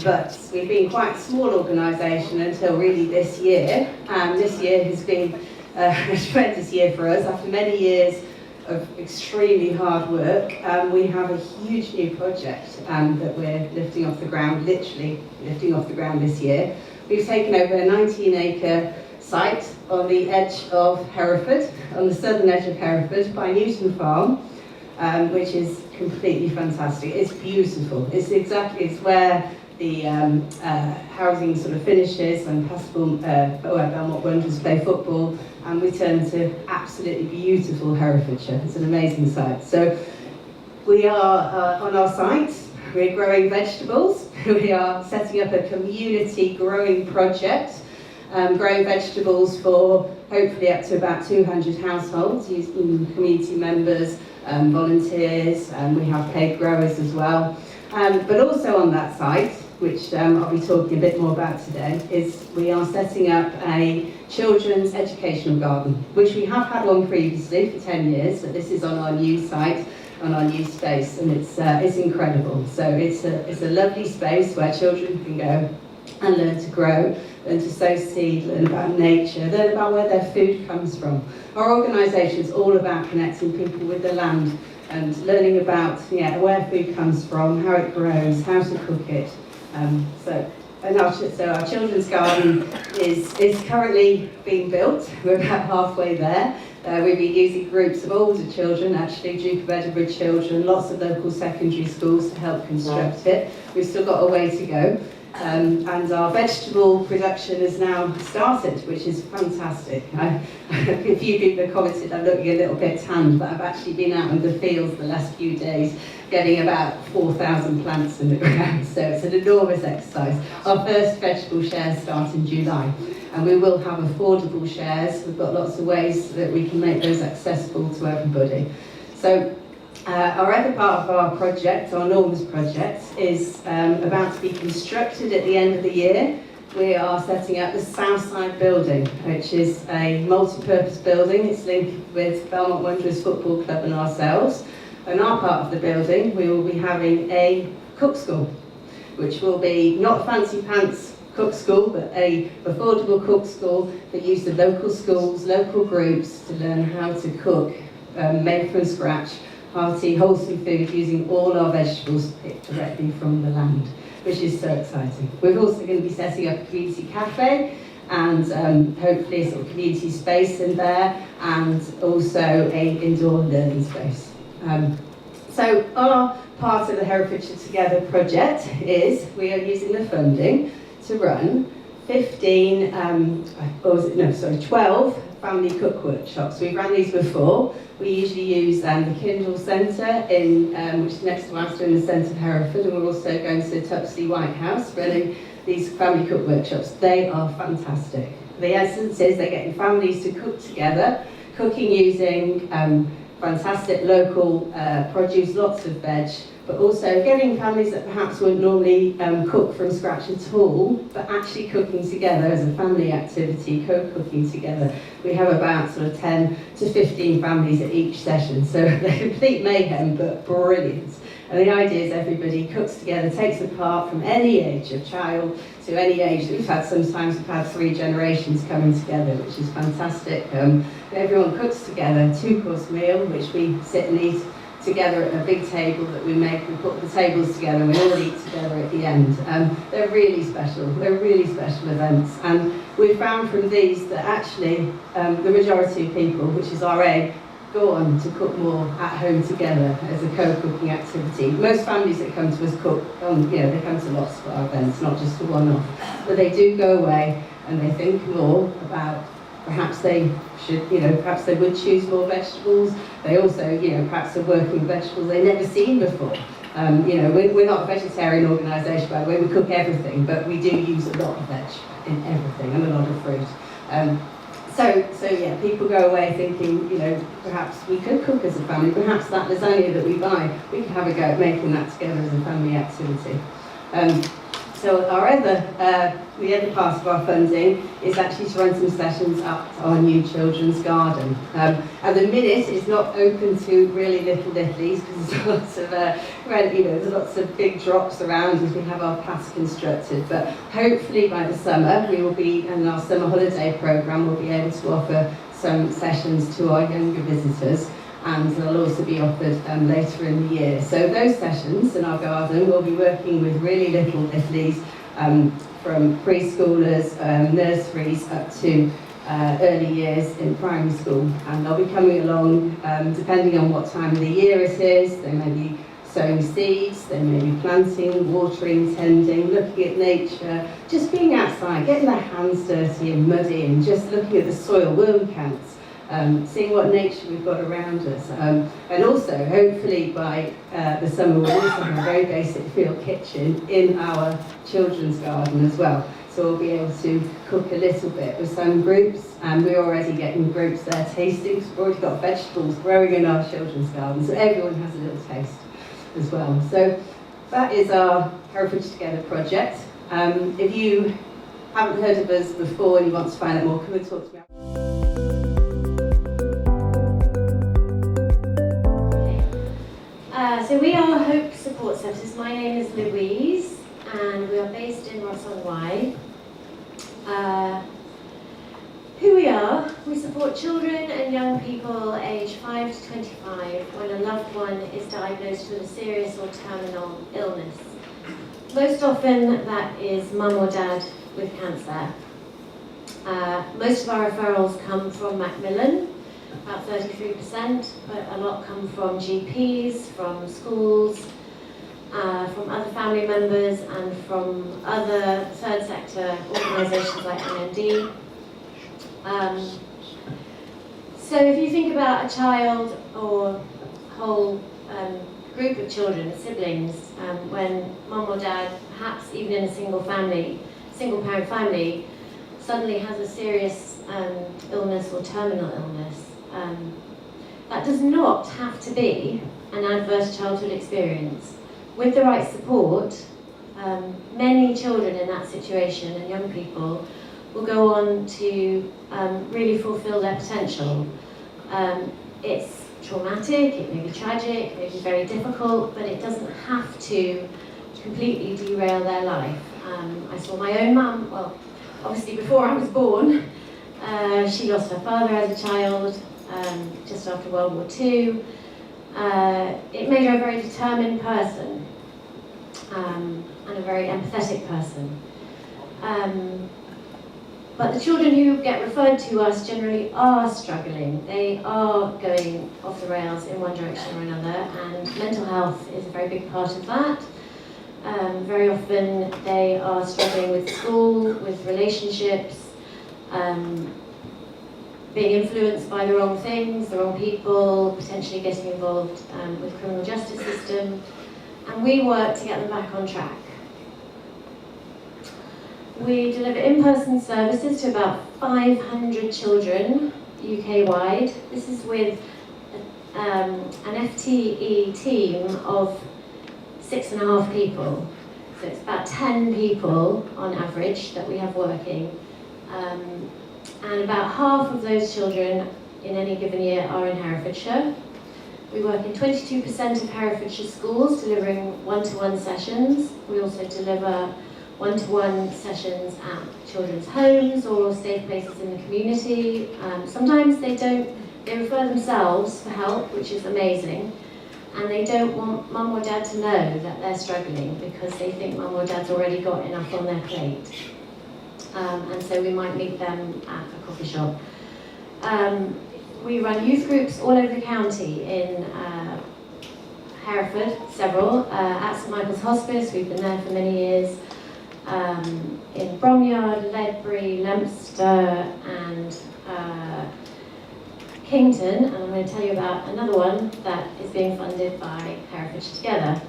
I: But we've been quite a small organisation until really this year, and this year has been a tremendous year for us. After many years of extremely hard work, we have a huge new project that we're lifting off the ground, literally lifting off the ground this year. We've taken over a 19-acre site on the edge of Hereford, on the southern edge of Hereford, by Newton Farm, which is completely fantastic. It's beautiful. It's where the housing sort of finishes when Belmont Wanderers play football, and we turn to absolutely beautiful Herefordshire. It's an amazing site. So we are on our site. We're growing vegetables. We are setting up a community growing project, growing vegetables for hopefully up to about 200 households, using community members, volunteers, and we have paid growers as well. But also on that site, which I'll be talking a bit more about today, is we are setting up a children's educational garden, which we have had one previously for 10 years, but this is on our new site, on our new space, and it's incredible. So it's a lovely space where children can go and learn to grow, learn to sow seed, learn about nature, learn about where their food comes from. Our organisation is all about connecting people with the land and learning about where food comes from, how it grows, how to cook it. So our children's garden is currently being built. We're about halfway there. We've been using groups of older children, actually, Duke of Edinburgh children, lots of local secondary schools to help construct it. We've still got a way to go. And our vegetable production has now started, which is fantastic. A few people have commented I'm looking a little bit tanned, but I've actually been out in the fields the last few days getting about 4,000 plants in the ground, so it's an enormous exercise. Our first vegetable shares start in July, and we will have affordable shares. We've got lots of ways that we can make those accessible to everybody. So our other part of our project, our enormous project, is about to be constructed at the end of the year. We are setting up the Southside building, which is a multi-purpose building. It's linked with Belmont Wanderers Football Club and ourselves. In our part of the building, we will be having a cook school, which will be not fancy pants cook school, but a affordable cook school that use the local schools, local groups to learn how to cook, made from scratch, hearty, wholesome food using all our vegetables picked directly from the land, which is so exciting. We're also going to be setting up a community cafe and hopefully a sort of community space in there, and also an indoor learning space. So our part of the Herefordshire Together project is we are using the funding to run 12 family cook workshops. We've run these before. We usually use the Kindle Centre, which is next to Aston in the centre of Hereford, and we're also going to Tupsley White House running these family cook workshops. They are fantastic. The essence is they're getting families to cook together, cooking using fantastic local produce, lots of veg, but also getting families that perhaps wouldn't normally cook from scratch at all, but actually cooking together as a family activity, co-cooking together. We have about sort of 10 to 15 families at each session, so they're complete mayhem, but brilliant. And the idea is everybody cooks together, takes a part from any age of child to any age. Sometimes we've had 3 generations coming together, which is fantastic. Everyone cooks together, 2-course meal, which we sit and eat together at a big table that we make. We put the tables together and we all eat together at the end. They're really special. They're really special events. And we've found from these that actually the majority of people, which is our aim, go on to cook more at home together as a co-cooking activity. Most families that come to us cook, they come to lots of our events, not just for one-off. But they do go away and they think more about perhaps they should, perhaps they would choose more vegetables. They also, perhaps are working with vegetables they've never seen before. We're not a vegetarian organisation, by the way. We cook everything, but we do use a lot of veg in everything and a lot of fruit. So yeah, people go away thinking, perhaps we could cook as a family. Perhaps that lasagna that we buy, we could have a go at making that together as a family activity. So the other part of our funding is actually to run some sessions up our new children's garden. At the minute, it's not open to really littlies because there's lots of big drops around as we have our paths constructed. But hopefully by the summer, we will be, in our summer holiday programme, we'll be able to offer some sessions to our younger visitors. And they'll also be offered later in the year. So those sessions in our garden, we'll be working with really little littlies from preschoolers, nurseries up to early years in primary school. And they'll be coming along depending on what time of the year it is. They may be sowing seeds, they may be planting, watering, tending, looking at nature, just being outside, getting their hands dirty and muddy and just looking at the soil, worm counts. Seeing what nature we've got around us. And also, hopefully by the summer, we'll also have a very basic field kitchen in our children's garden as well. So we'll be able to cook a little bit with some groups, and we're already getting groups there tasting. We've already got vegetables growing in our children's garden, so everyone has a little taste as well. So that is our Herefordshire Together project. If you haven't heard of us before and you want to find out more, come and talk to me.
J: So we are Hope Support Services. My name is Louise and we are based in Ross-on-Wye. Who we are, we support children and young people aged 5 to 25 when a loved one is diagnosed with a serious or terminal illness. Most often that is mum or dad with cancer. Most of our referrals come from Macmillan, about 33%, but a lot come from GPs, from schools, from other family members and from other third sector organisations like NMD. So if you think about a child or whole group of children, siblings, when mum or dad, perhaps even in a single parent family, suddenly has a serious illness or terminal illness, that does not have to be an adverse childhood experience. With the right support, many children in that situation and young people will go on to really fulfill their potential. It's traumatic, it may be tragic, it may be very difficult, but it doesn't have to completely derail their life. I saw my own mum, well, obviously before I was born, she lost her father as a child, just after World War II. It made her a very determined person and a very empathetic person. But the children who get referred to us generally are struggling. They are going off the rails in one direction or another, and mental health is a very big part of that. Very often they are struggling with school, with relationships, being influenced by the wrong things, the wrong people, potentially getting involved with the criminal justice system, and we work to get them back on track. We deliver in-person services to about 500 children UK-wide. This is with an FTE team of 6.5 people. So it's about 10 people on average that we have working. And about half of those children in any given year are in Herefordshire. We work in 22% of Herefordshire schools, delivering one-to-one sessions. We also deliver one-to-one sessions at children's homes or safe places in the community. Sometimes they refer themselves for help, which is amazing. And they don't want mum or dad to know that they're struggling because they think mum or dad's already got enough on their plate. And so we might meet them at a coffee shop. We run youth groups all over the county in Hereford, several. At St Michael's Hospice, we've been there for many years. In Bromyard, Ledbury, Leominster and Kington, and I'm going to tell you about another one that is being funded by Herefordshire Together.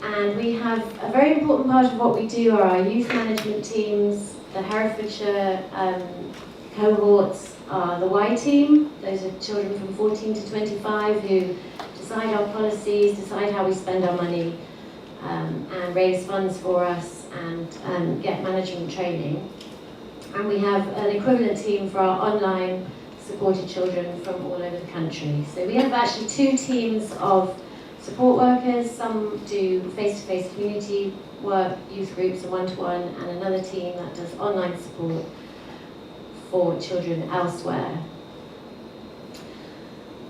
J: And we have a very important part of what we do are our youth management teams. The Herefordshire cohorts are the Y team. Those are children from 14 to 25 who decide our policies, decide how we spend our money, and raise funds for us and get management training. And we have an equivalent team for our online supported children from all over the country. So we have actually 2 teams of support workers. Some do face-to-face community work, youth groups and one-to-one, and another team that does online support for children elsewhere.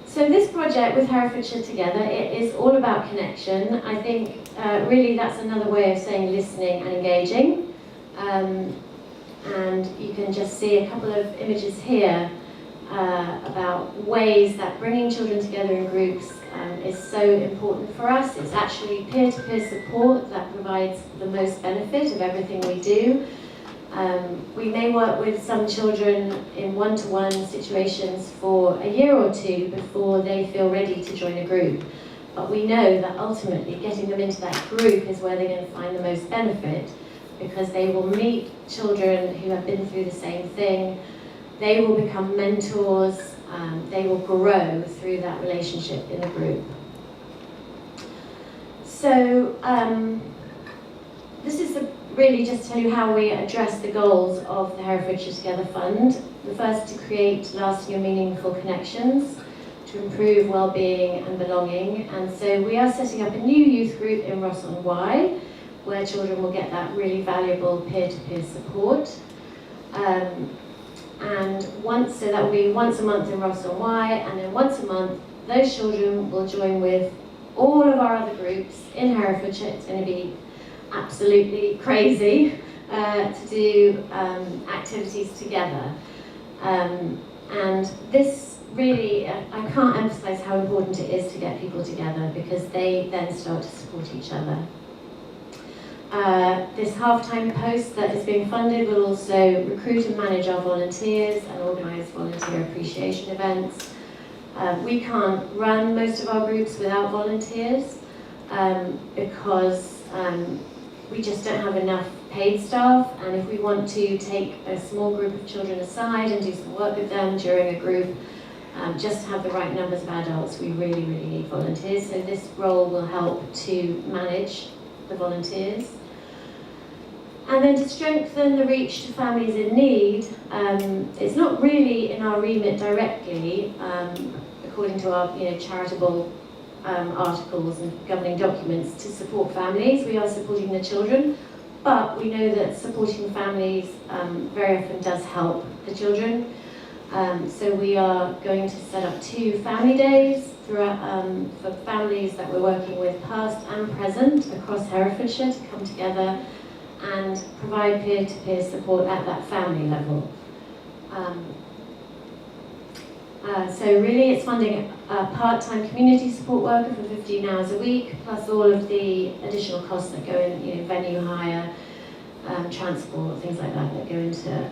J: So this project with Herefordshire Together, it is all about connection. I think really that's another way of saying listening and engaging. And you can just see a couple of images here about ways that bringing children together in groups is so important for us. It's actually peer-to-peer support that provides the most benefit of everything we do. We may work with some children in one-to-one situations for a year or 2 before they feel ready to join a group. But we know that ultimately getting them into that group is where they're going to find the most benefit, because they will meet children who have been through the same thing. They will become mentors. They will grow through that relationship in the group. So this is really just to tell you how we address the goals of the Herefordshire Together Fund. The first, to create lasting and meaningful connections, to improve well-being and belonging. And so we are setting up a new youth group in Ross-on-Wye, where children will get that really valuable peer-to-peer support. So that will be once a month in Ross-on-Wye, and then once a month those children will join with all of our other groups in Herefordshire. It's going to be absolutely crazy to do activities together. And this really, I can't emphasize how important it is to get people together, because they then start to support each other. This half-time post that is being funded will also recruit and manage our volunteers and organise volunteer appreciation events. We can't run most of our groups without volunteers because we just don't have enough paid staff, and if we want to take a small group of children aside and do some work with them during a group, just to have the right numbers of adults, we really, really need volunteers. So this role will help to manage the volunteers. And then to strengthen the reach to families in need, it's not really in our remit directly, according to our charitable articles and governing documents, to support families. We are supporting the children, but we know that supporting families very often does help the children. So we are going to set up 2 family days throughout, for families that we're working with, past and present, across Herefordshire, to come together and provide peer-to-peer support at that family level. So really it's funding a part-time community support worker for 15 hours a week, plus all of the additional costs that go in, venue hire, transport, things like that go into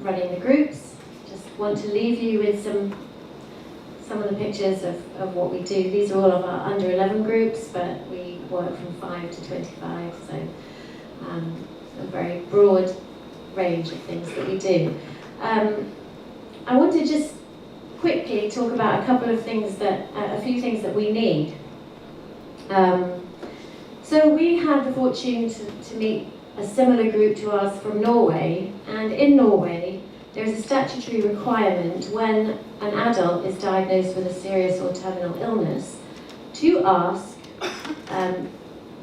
J: running the groups. Just want to leave you with some of the pictures of what we do. These are all of our under 11 groups, but we work from 5 to 25, so a very broad range of things that we do. I want to just quickly talk about a few things that we need. So we had the fortune to meet a similar group to us from Norway, and in Norway there is a statutory requirement when an adult is diagnosed with a serious or terminal illness to ask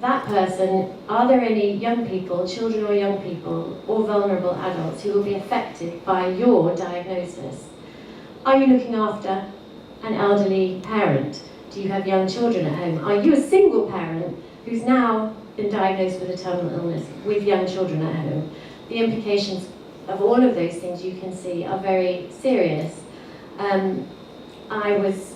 J: that person, are there any young people, children or young people, or vulnerable adults who will be affected by your diagnosis? Are you looking after an elderly parent? Do you have young children at home? Are you a single parent who's now been diagnosed with a terminal illness with young children at home? The implications of all of those things you can see are very serious. I was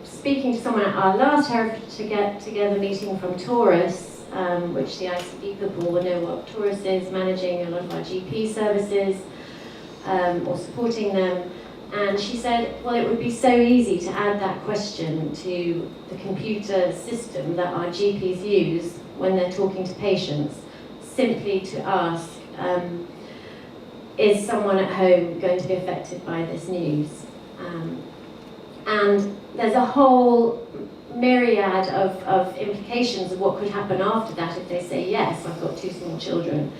J: speaking to someone at our last Herefordshire Together meeting from Taurus, which the ICP people will know what Taurus is, managing a lot of our GP services or supporting them. And she said, well, it would be so easy to add that question to the computer system that our GPs use when they're talking to patients, simply to ask, is someone at home going to be affected by this news? And there's a whole myriad of implications of what could happen after that if they say, yes, I've got 2 small children.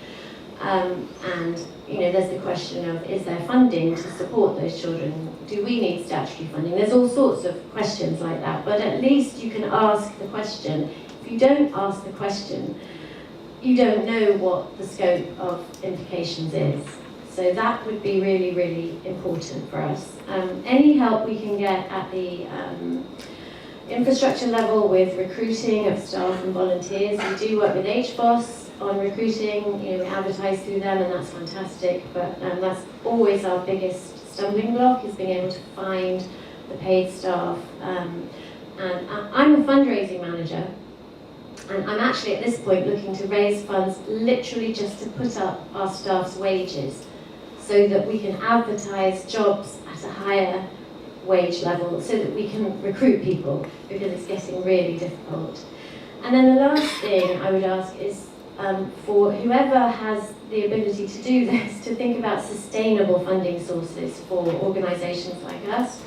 J: And you know, there's the question of, is there funding to support those children? Do we need statutory funding? There's all sorts of questions like that, but at least you can ask the question. If you don't ask the question, you don't know what the scope of implications is. So that would be really, really important for us. Any help we can get at the infrastructure level with recruiting of staff and volunteers. We do work with HBOS on recruiting, you know, we advertise through them, and that's fantastic, but that's always our biggest stumbling block, is being able to find the paid staff. And I'm a fundraising manager, and I'm actually at this point looking to raise funds literally just to put up our staff's wages so that we can advertise jobs at a higher wage level so that we can recruit people, because it's getting really difficult. And then the last thing I would ask is for whoever has the ability to do this, to think about sustainable funding sources for organisations like us.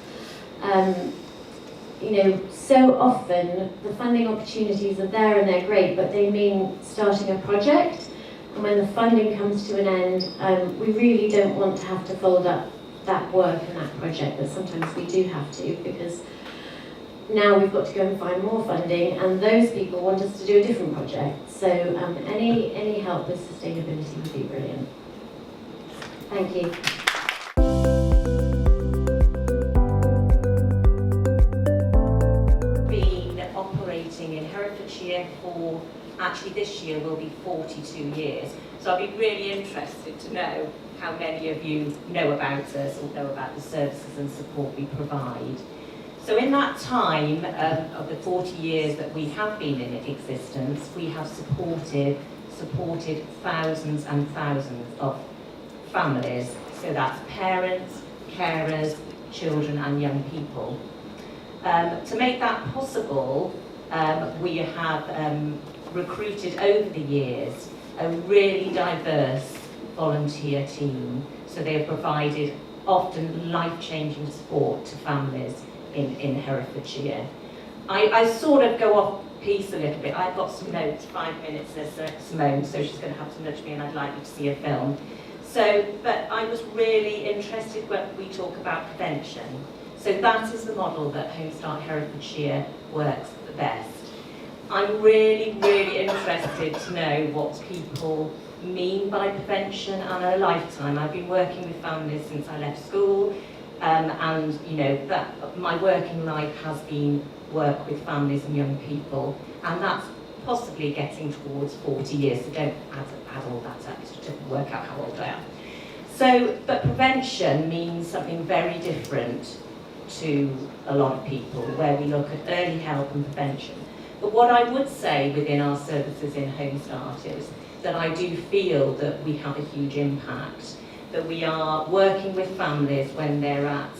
J: You know, so often the funding opportunities are there and they're great, but they mean starting a project, and when the funding comes to an end, we really don't want to have to fold up that work and that project, but sometimes we do have to, because now we've got to go and find more funding, and those people want us to do a different project. So any help with sustainability would be brilliant. Thank you.
K: Been operating in Herefordshire for, actually this year will be 42 years. So I'd be really interested to know how many of you know about us or know about the services and support we provide. So in that time of the 40 years that we have been in existence, we have supported thousands and thousands of families. So that's parents, carers, children and young people. To make that possible, we have recruited over the years a really diverse volunteer team. So they have provided often life-changing support to families in Herefordshire. I sort of go off piece a little bit. I've got some notes, 5 minutes, there's Simone, so she's going to have to nudge me and I'd like you to see a film. So, but I was really interested when we talk about prevention. So that is the model that Home Start Herefordshire works the best. I'm really, really interested to know what people mean by prevention and a lifetime. I've been working with families since I left school. And you know, that my working life has been work with families and young people, and that's possibly getting towards 40 years, so don't add all that up to work out how old I am. So, but prevention means something very different to a lot of people, where we look at early help and prevention. But what I would say within our services in Home Start is that I do feel that we have a huge impact, that we are working with families when they're at,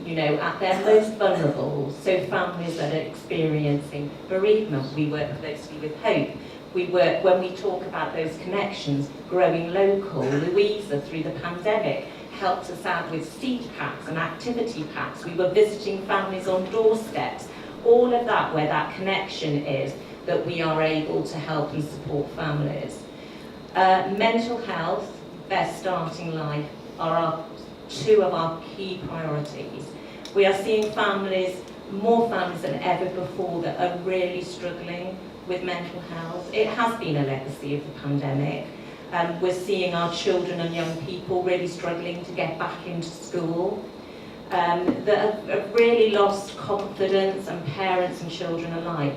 K: you know, at their most vulnerable. So families that are experiencing bereavement, we work closely with Hope. We work, when we talk about those connections, growing local. Ewyas, through the pandemic, helped us out with seed packs and activity packs. We were visiting families on doorsteps. All of that, where that connection is, that we are able to help and support families. Mental health, best starting life are two of our key priorities. We are seeing families, more families than ever before, that are really struggling with mental health. It has been a legacy of the pandemic. We're seeing our children and young people really struggling to get back into school, that have really lost confidence, and parents and children alike.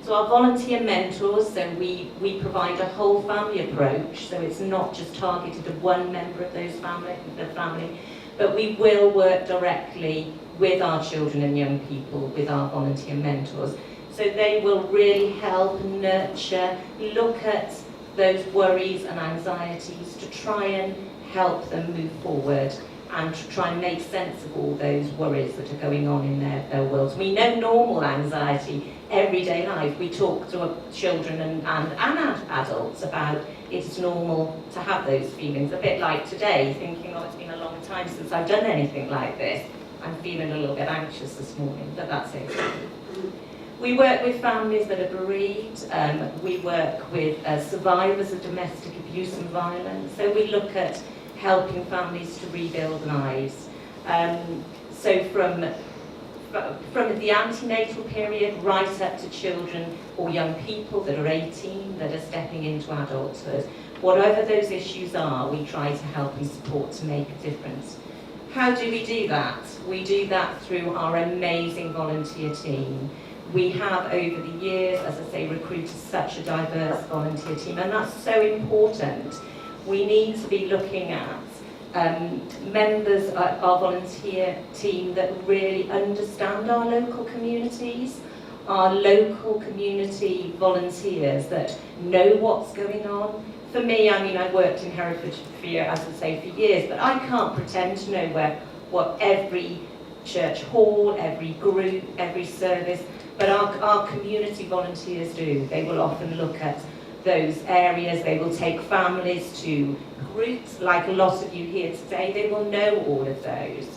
K: So our volunteer mentors, so we provide a whole family approach, so it's not just targeted at one member of the family, but we will work directly with our children and young people, with our volunteer mentors. So they will really help nurture, look at those worries and anxieties to try and help them move forward and to try and make sense of all those worries that are going on in their worlds. We know normal anxiety, everyday life. We talk to our children and adults about it's normal to have those feelings. A bit like today, thinking, oh, it's been a long time since I've done anything like this. I'm feeling a little bit anxious this morning, but that's okay. We work with families that are bereaved. We work with survivors of domestic abuse and violence. So we look at helping families to rebuild lives. So from the antenatal period right up to children or young people that are 18 that are stepping into adulthood, whatever those issues are, we try to help and support to make a difference. How do we do that? We do that through our amazing volunteer team. We have, over the years, as I say, recruited such a diverse volunteer team, and that's so important. We need to be looking at members of our volunteer team that really understand our local communities, our local community volunteers that know what's going on. For me, I mean, I've worked in Herefordshire, as I say, for years, but I can't pretend to know what every church hall, every group, every service, but our community volunteers do. They will often look at those areas, they will take families to groups, like a lot of you here today, they will know all of those.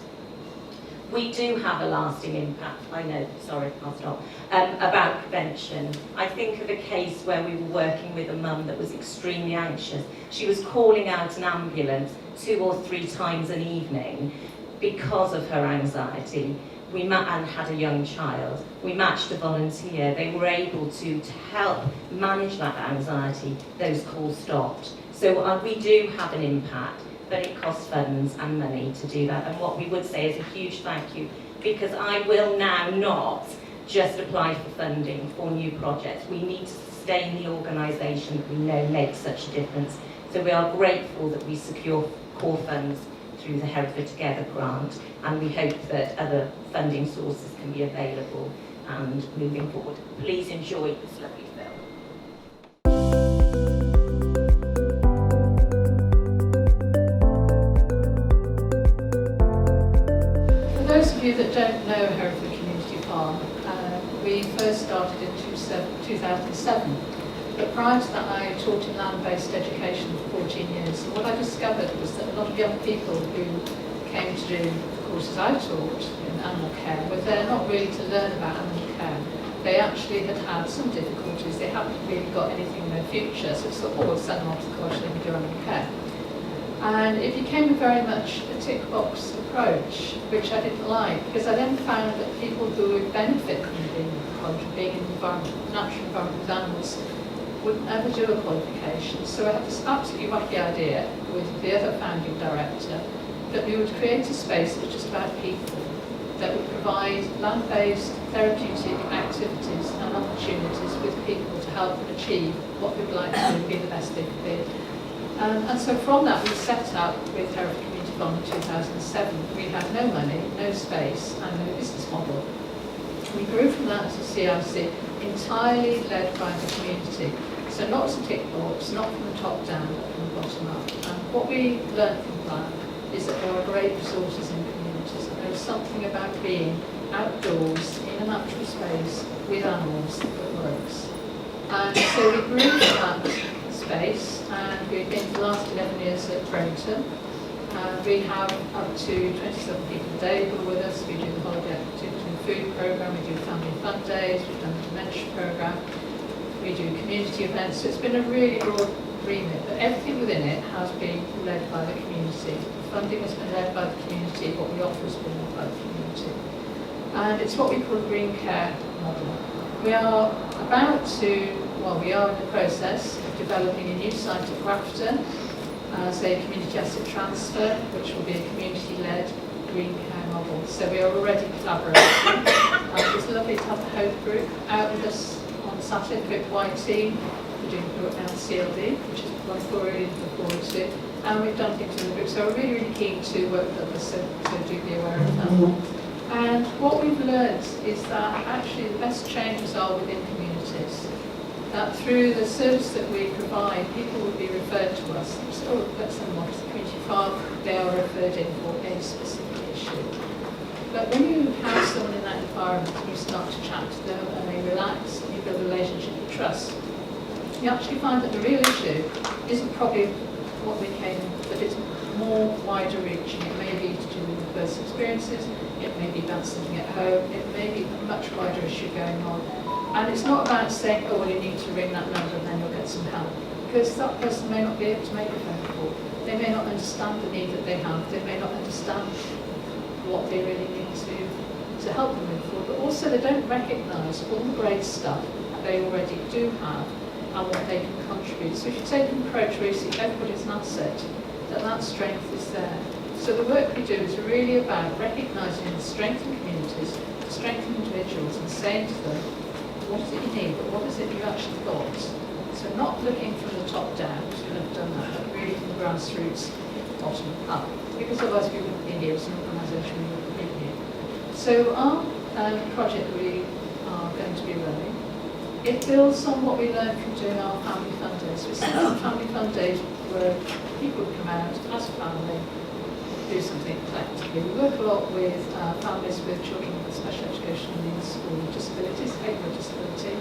K: We do have a lasting impact, I know, sorry, I'll stop, about prevention. I think of a case where we were working with a mum that was extremely anxious. She was calling out an ambulance 2 or 3 times an evening because of her anxiety. And had a young child. We matched a volunteer. They were able to help manage that anxiety. Those calls stopped. So we do have an impact, but it costs funds and money to do that. And what we would say is a huge thank you, because I will now not just apply for funding for new projects. We need to sustain the organisation that we know makes such a difference. So we are grateful that we secure core funds through the Herefordshire Together grant, and we hope that other funding sources can be available and moving forward. Please enjoy this lovely film.
G: For those of you that don't know Hereford Community Park, we first started in 2007. But prior to that, I taught in land-based education for 14 years. And what I discovered was that a lot of young people who came to do the courses I taught in animal care were there not really to learn about animal care. They actually had some difficulties. They hadn't really got anything in their future, so it's sort of always sent them off to college and do animal care. And it became very much a tick box approach, which I didn't like, because I then found that people who would benefit from being in college, being in the environment, natural environment with animals, wouldn't ever do a qualification. So I had this absolutely wacky idea with the other founding director that we would create a space that was just about people, that would provide land-based therapeutic activities and opportunities with people to help them achieve what we'd like to do, be the best they could be. And so from that we set up with Hereford Community Fund in 2007. We had no money, no space and no business model. We grew from that to CIC, entirely led by the community. So not as a tick box, not from the top down, but from the bottom up. And what we learned from that is that there are great resources in communities, and there's something about being outdoors in a natural space with animals that works. And so we grew from that space, and we've been for the last 11 years at Brenton. We have up to 27 people a day who are with us. We do the holiday activity and food programme, we do family fun days, we've done the dementia programme. we do community events, so it's been a really broad remit, but everything within it has been led by the community. Funding has been led by the community, what we offer has been led by the community. And it's what we call a green care model. We are we are in the process of developing a new site at Grafton as a community asset transfer, which will be a community-led green care model. So we are already collaborating. It's lovely to have the Hope Group out with us on Saturday, the Hope White team. We're doing work around CLD, which is one we're really looking forward to. And we've done things in the group, so we're really, really keen to work with others, so do be aware of that. And what we've learned is that actually the best changes are within communities. That through the service that we provide, people will be referred to us. So, let's say what is the community farm, they are referred in for a specific issue. But when you have someone in that environment, you start to chat to them and they relax, and you build a relationship of trust. You actually find that the real issue isn't probably what they came in, but it's more wider reaching. It may be to do with the person's experiences, it may be about something at home, it may be a much wider issue going on. And it's not about saying, oh, well, you need to ring that number and then you'll get some help. Because that person may not be able to make a phone call. They may not understand the need that they have. They may not understand what they really need to help them move forward. But also they don't recognise all the great stuff that they already do have and what they can contribute. So if you take an approach where you see everybody's an asset, that strength is there. So the work we do is really about recognising the strength in communities, the strength in individuals, and saying to them, what is it you need, but what is it you've actually got? So not looking from the top down, because we've never done that, but really from the grassroots, bottom up. Because otherwise we wouldn't be here as an organisation, we wouldn't be here. So our project that we are going to be running, it builds on what we learned from doing our family fun days. So we set up family fun days where people would come out as a family, do something collectively. We work a lot with families with children with special educational needs or disabilities, behavioural disability.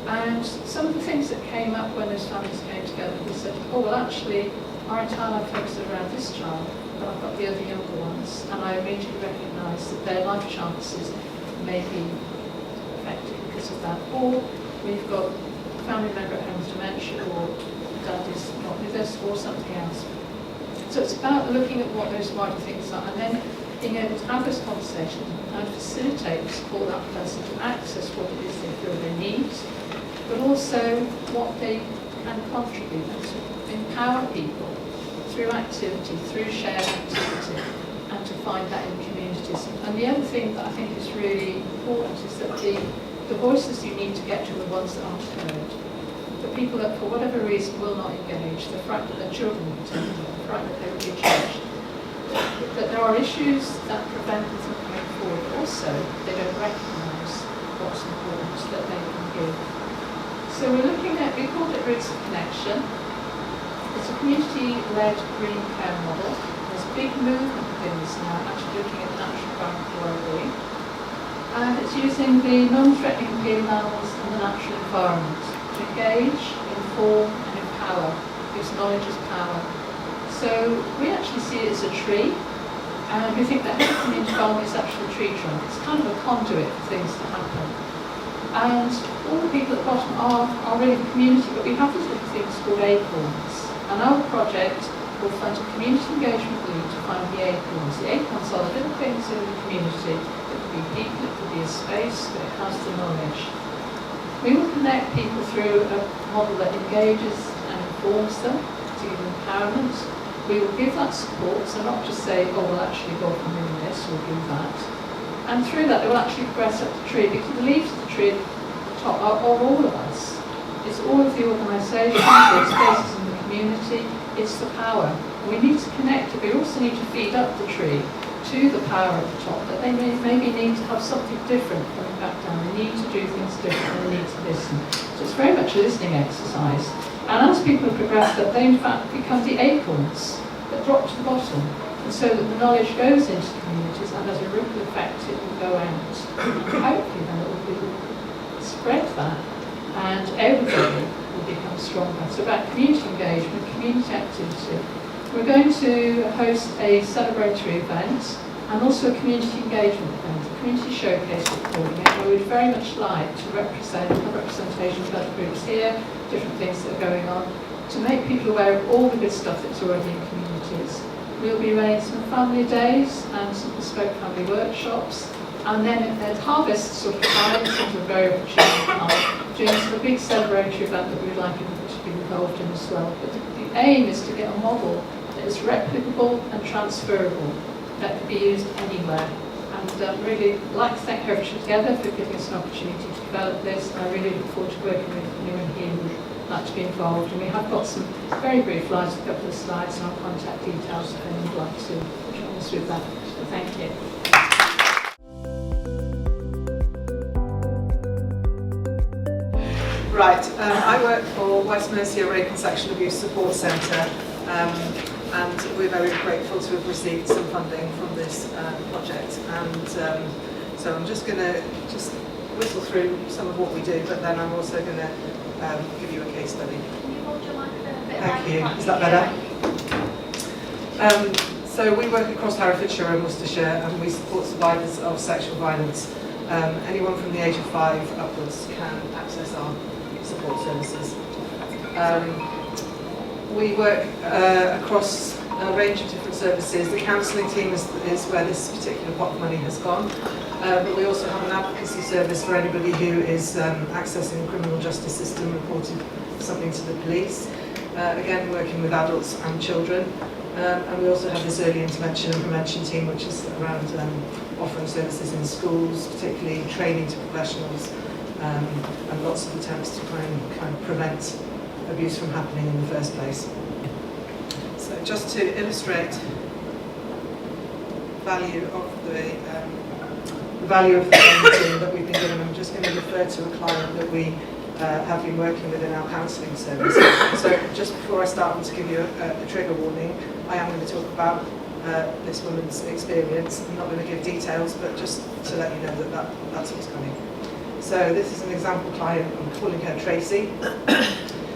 G: And some of the things that came up when those families came together, we said, oh, well, actually, our entire life focuses around this child, but I've got the other younger ones, and I immediately recognise that their life chances may be affected because of that. Or we've got a family member at home with dementia, or dad is not with us, or something else. So it's about looking at what those wider things are and then being able to have those conversations and facilitate and support that person to access what it is they feel they need, but also what they can contribute and to empower people through activity, through shared activity, and to find that in communities. And the other thing that I think is really important is that the voices you need to get to are the ones that aren't heard. The people that, for whatever reason, will not engage, the fact that their children will be taken, the fact that they will be judged, that there are issues that prevent them from coming forward. Also, they don't recognise what's important that they can give. So we're looking at, we called it Roots of Connection. It's a community-led green care model. There's a big movement within this now, actually looking at natural environment globally. And it's using the non-threatening appealing animals and the natural environment to engage, inform and empower, because knowledge is power. So we actually see it as a tree, and we think that the community farm is actually a tree trunk. It's kind of a conduit for things to happen. And all the people at the bottom are really the community, but we have these little things called acorns. And our project will fund a community engagement lead to find the acorns. The acorns are the little things in the community. It could be people, it could be a space, but it has the knowledge. We will connect people through a model that engages and informs them to give them empowerment. We will give that support, so not just say, oh, well, actually, God can do this or do that. And through that, they will actually progress up the tree, because the leaves of the tree at the top are all of us. It's all of the organisations, the spaces in the community, it's the power. And we need to connect it, but we also need to feed up the tree to the power at the top, that they maybe need to have something different coming back down. They need to do things different, they need to listen. So it's very much a listening exercise. And as people have progressed up, they in fact become the acorns that drop to the bottom. And so that the knowledge goes into the communities, and as a ripple effect it will go out. And hopefully then it will spread that, and everybody will become stronger. So about community engagement, community activity. We're going to host a celebratory event and also a community engagement event. A
L: community showcase recording it, where we'd very much like to have representation of other groups here, different things that are going on, to make people aware of all the good stuff that's already in communities. We'll be running some family days and some bespoke family workshops, and then at harvest sort of time, sort of very opportune time, doing a big celebratory event that we'd like everyone to be involved in as well. But the aim is to get a model that is replicable and transferable, that can be used anywhere. And really like to thank Herefordshire Together for giving us an opportunity to develop this. And I really look forward to working with anyone here who would like to be involved. And we have got some very brief slides, a couple of slides, and our contact details if anyone would like to join us with that. So thank you.
M: Right, I work for West Mercia Rape and Sexual Abuse Support Centre, and we're very grateful to have received some funding from this project. And so I'm just going to whistle through some of what we do, but then I'm also going to give you a case study.
J: Can you hold your microphone a bit?
M: Thank you. Is that better? So we work across Herefordshire and Worcestershire, and we support survivors of sexual violence. Anyone from the age of 5 upwards can access our support services. We work across a range of different services. The counselling team is where this particular pot of money has gone, but we also have an advocacy service for anybody who is accessing the criminal justice system, reported something to the police. Again, working with adults and children. And we also have this early intervention and prevention team, which is around offering services in schools, particularly training to professionals, and lots of attempts to kind of prevent abuse from happening in the first place. So just to illustrate the value of the funding that we've been given, I'm just going to refer to a client that we have been working with in our counselling service. So just before I start, I want to give you a trigger warning. I am going to talk about this woman's experience. I'm not going to give details, but just to let you know that's what's coming. So this is an example client. I'm calling her Tracy.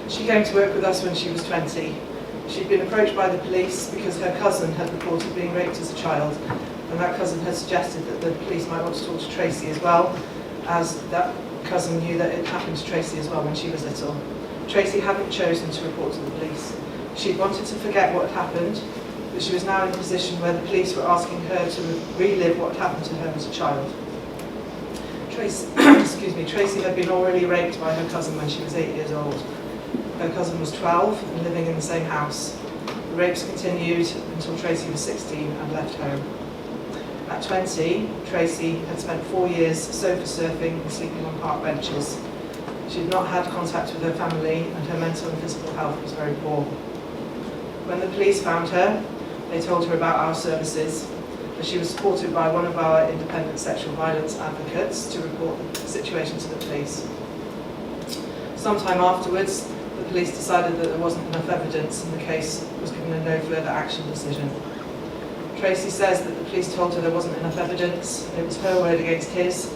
M: She came to work with us when she was 20. She'd been approached by the police because her cousin had reported being raped as a child, and that cousin had suggested that the police might want to talk to Tracy as well, as that cousin knew that it happened to Tracy as well when she was little. Tracy hadn't chosen to report to the police. She'd wanted to forget what had happened, but she was now in a position where the police were asking her to relive what happened to her as a child. Tracy had been already raped by her cousin when she was 8 years old. Her cousin was 12 and living in the same house. The rapes continued until Tracy was 16 and left home. At 20, Tracy had spent 4 years sofa surfing and sleeping on park benches. She had not had contact with her family, and her mental and physical health was very poor. When the police found her, they told her about our services, and she was supported by one of our independent sexual violence advocates to report the situation to the police. Sometime afterwards, the police decided that there wasn't enough evidence, and the case was given a no further action decision. Tracy says that the police told her there wasn't enough evidence, it was her word against his,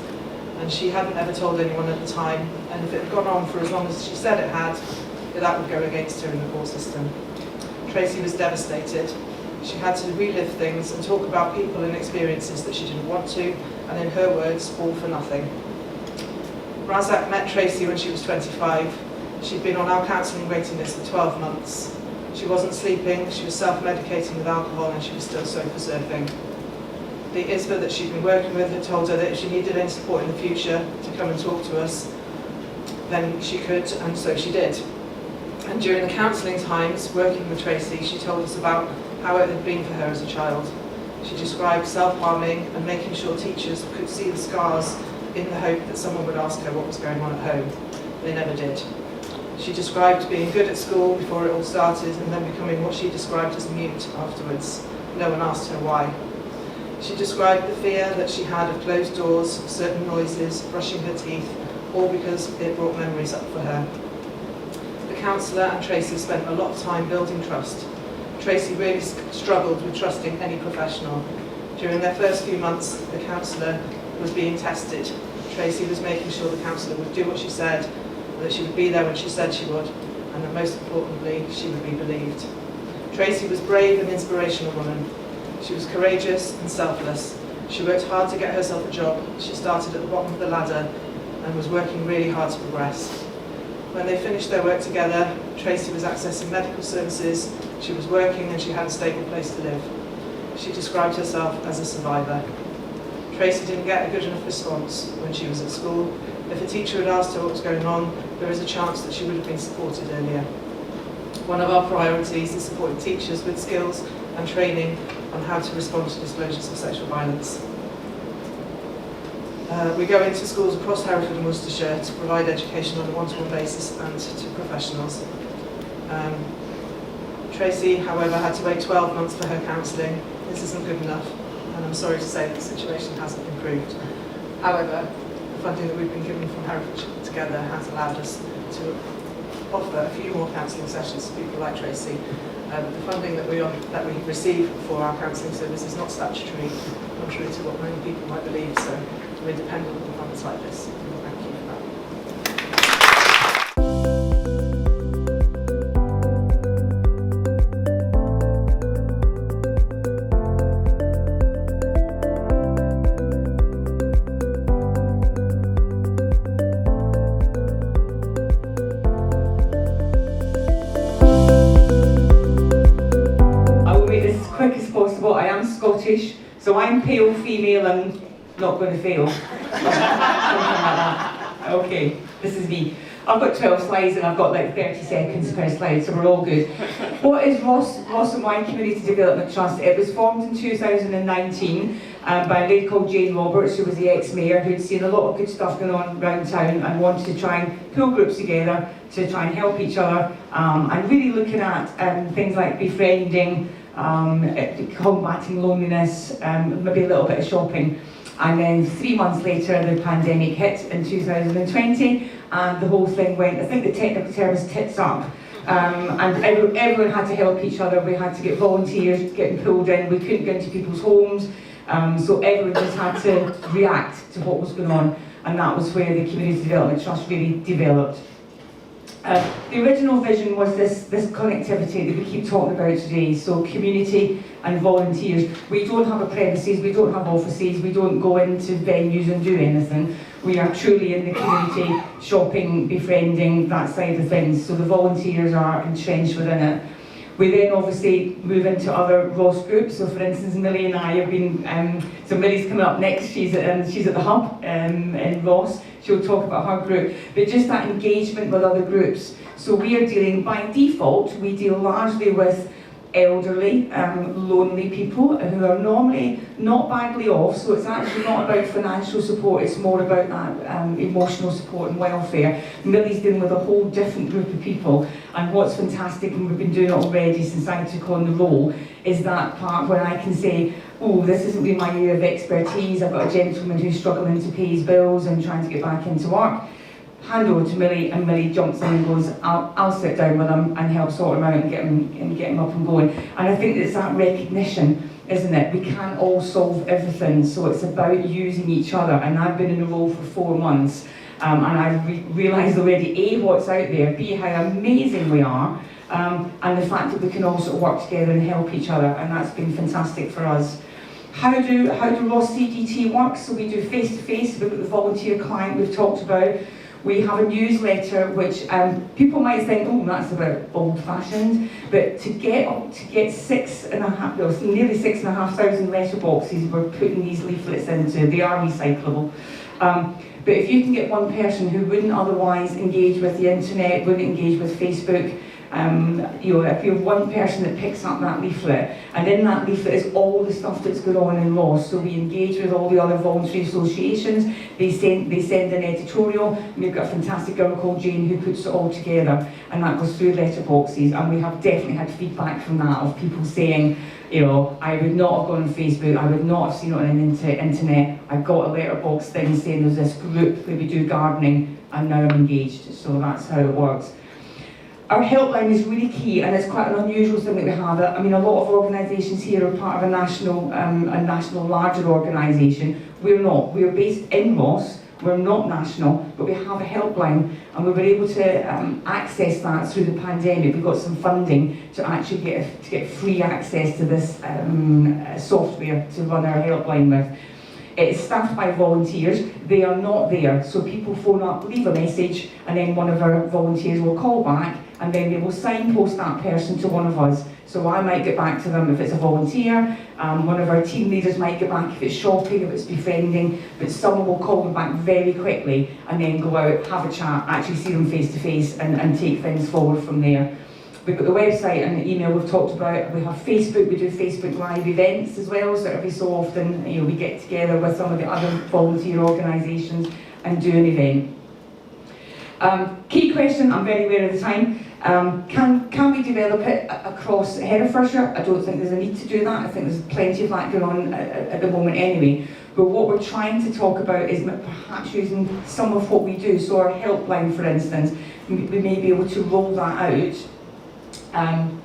M: and she hadn't ever told anyone at the time, and if it had gone on for as long as she said it had, that would go against her in the court system. Tracy was devastated. She had to relive things and talk about people and experiences that she didn't want to, and in her words, all for nothing. Razak met Tracy when she was 25. She'd been on our counselling waiting list for 12 months. She wasn't sleeping, she was self-medicating with alcohol, and she was still sofa surfing. The ISVA that she'd been working with had told her that if she needed any support in the future to come and talk to us, then she could, and so she did. And during the counselling times, working with Tracy, she told us about how it had been for her as a child. She described self-harming and making sure teachers could see the scars in the hope that someone would ask her what was going on at home. They never did. She described being good at school before it all started, and then becoming what she described as mute afterwards. No one asked her why. She described the fear that she had of closed doors, certain noises, brushing her teeth, all because it brought memories up for her. The counsellor and Tracy spent a lot of time building trust. Tracy really struggled with trusting any professional. During their first few months, the counsellor was being tested. Tracy was making sure the counsellor would do what she said, that she would be there when she said she would, and that most importantly, she would be believed. Tracy was a brave and inspirational woman. She was courageous and selfless. She worked hard to get herself a job. She started at the bottom of the ladder and was working really hard to progress. When they finished their work together, Tracy was accessing medical services, she was working and she had a stable place to live. She described herself as a survivor. Tracy didn't get a good enough response when she was at school. If a teacher had asked her what was going on, there is a chance that she would have been supported earlier. One of our priorities is supporting teachers with skills and training on how to respond to disclosures of sexual violence. We go into schools across Hereford and Worcestershire to provide education on a one-to-one basis and to professionals. Tracy, however, had to wait 12 months for her counselling. This isn't good enough, and I'm sorry to say that the situation hasn't improved. However, the funding that we've been given from Herefordshire Together has allowed us to offer a few more counselling sessions to people like Tracy. The funding that we receive for our counselling service is not statutory, contrary to what many people might believe, so we're dependent on funds like this. Thank you for that.
N: I will make this as quick as possible. I am Scottish, so I'm pale, female and not going to fail. Something like that. Okay, this is me. I've got 12 slides and I've got like 30 seconds per slide, so we're all good. What is Ross-on-Wye Community Development Trust? It was formed in 2019 by a lady called Jane Roberts, who was the ex-mayor, who'd seen a lot of good stuff going on around town and wanted to try and pull groups together to try and help each other, and really looking at things like befriending, combating loneliness, maybe a little bit of shopping. And then 3 months later, the pandemic hit in 2020, and the whole thing went, I think the technical term is tits up. And everyone had to help each other. We had to get volunteers getting pulled in. We couldn't get into people's homes. So everyone just had to react to what was going on. And that was where the Community Development Trust really developed. The original vision was this connectivity that we keep talking about today, so community and volunteers. We don't have a premises, we don't have offices, we don't go into venues and do anything. We are truly in the community, shopping, befriending, that side of things, so the volunteers are entrenched within it. We then obviously move into other Ross groups, so for instance Millie and I have been, so Millie's coming up next, she's at the hub in Ross. She'll talk about her group, but just that engagement with other groups. So we are dealing, by default, we deal largely with elderly, lonely people who are normally not badly off, so it's actually not about financial support, it's more about that emotional support and welfare. Millie's dealing with a whole different group of people, and what's fantastic, and we've been doing it already since I took on the role, is that part where I can say, oh, this isn't really my area of expertise, I've got a gentleman who's struggling to pay his bills and trying to get back into work. Hand over to Millie, and Millie jumps in and goes, I'll sit down with him and help sort him out and get him up and going. And I think it's that recognition, isn't it? We can't all solve everything, so it's about using each other. And I've been in the role for 4 months, and I've realised already, A, what's out there, B, how amazing we are, and the fact that we can all sort of work together and help each other, and that's been fantastic for us. How do Ross CDT work? So we do face-to-face, we've got the volunteer client we've talked about. We have a newsletter which people might think, oh, that's a bit old-fashioned, but to get nearly 6,500 letterboxes we're putting these leaflets into, they are recyclable. But if you can get one person who wouldn't otherwise engage with the internet, wouldn't engage with Facebook, if you have one person that picks up that leaflet, and in that leaflet is all the stuff that's going on in Ross, so we engage with all the other voluntary associations, they send an editorial, and we've got a fantastic girl called Jane who puts it all together, and that goes through letterboxes, and we have definitely had feedback from that of people saying, I would not have gone on Facebook, I would not have seen it on the internet, I got a letterbox thing saying there's this group where we do gardening, and now I'm engaged, so that's how it works. Our helpline is really key, and it's quite an unusual thing that we have. I mean, a lot of organisations here are part of a national larger organisation. We're not. We're based in Ross. We're not national, but we have a helpline, and we were able to access that through the pandemic. We got some funding to actually get free access to this software to run our helpline with. It's staffed by volunteers. They are not there, so people phone up, leave a message, and then one of our volunteers will call back, and then they will signpost that person to one of us. So I might get back to them if it's a volunteer, one of our team leaders might get back if it's shopping, if it's befriending, but someone will call them back very quickly and then go out, have a chat, actually see them face to face and take things forward from there. We've got the website and the email we've talked about. We have Facebook, we do Facebook Live events as well, so every so often we get together with some of the other volunteer organisations and do an event. Key question, I'm very aware of the time. Can we develop it across Herefordshire? I don't think there's a need to do that. I think there's plenty of that going on at the moment anyway. But what we're trying to talk about is perhaps using some of what we do. So our helpline, for instance, we may be able to roll that out.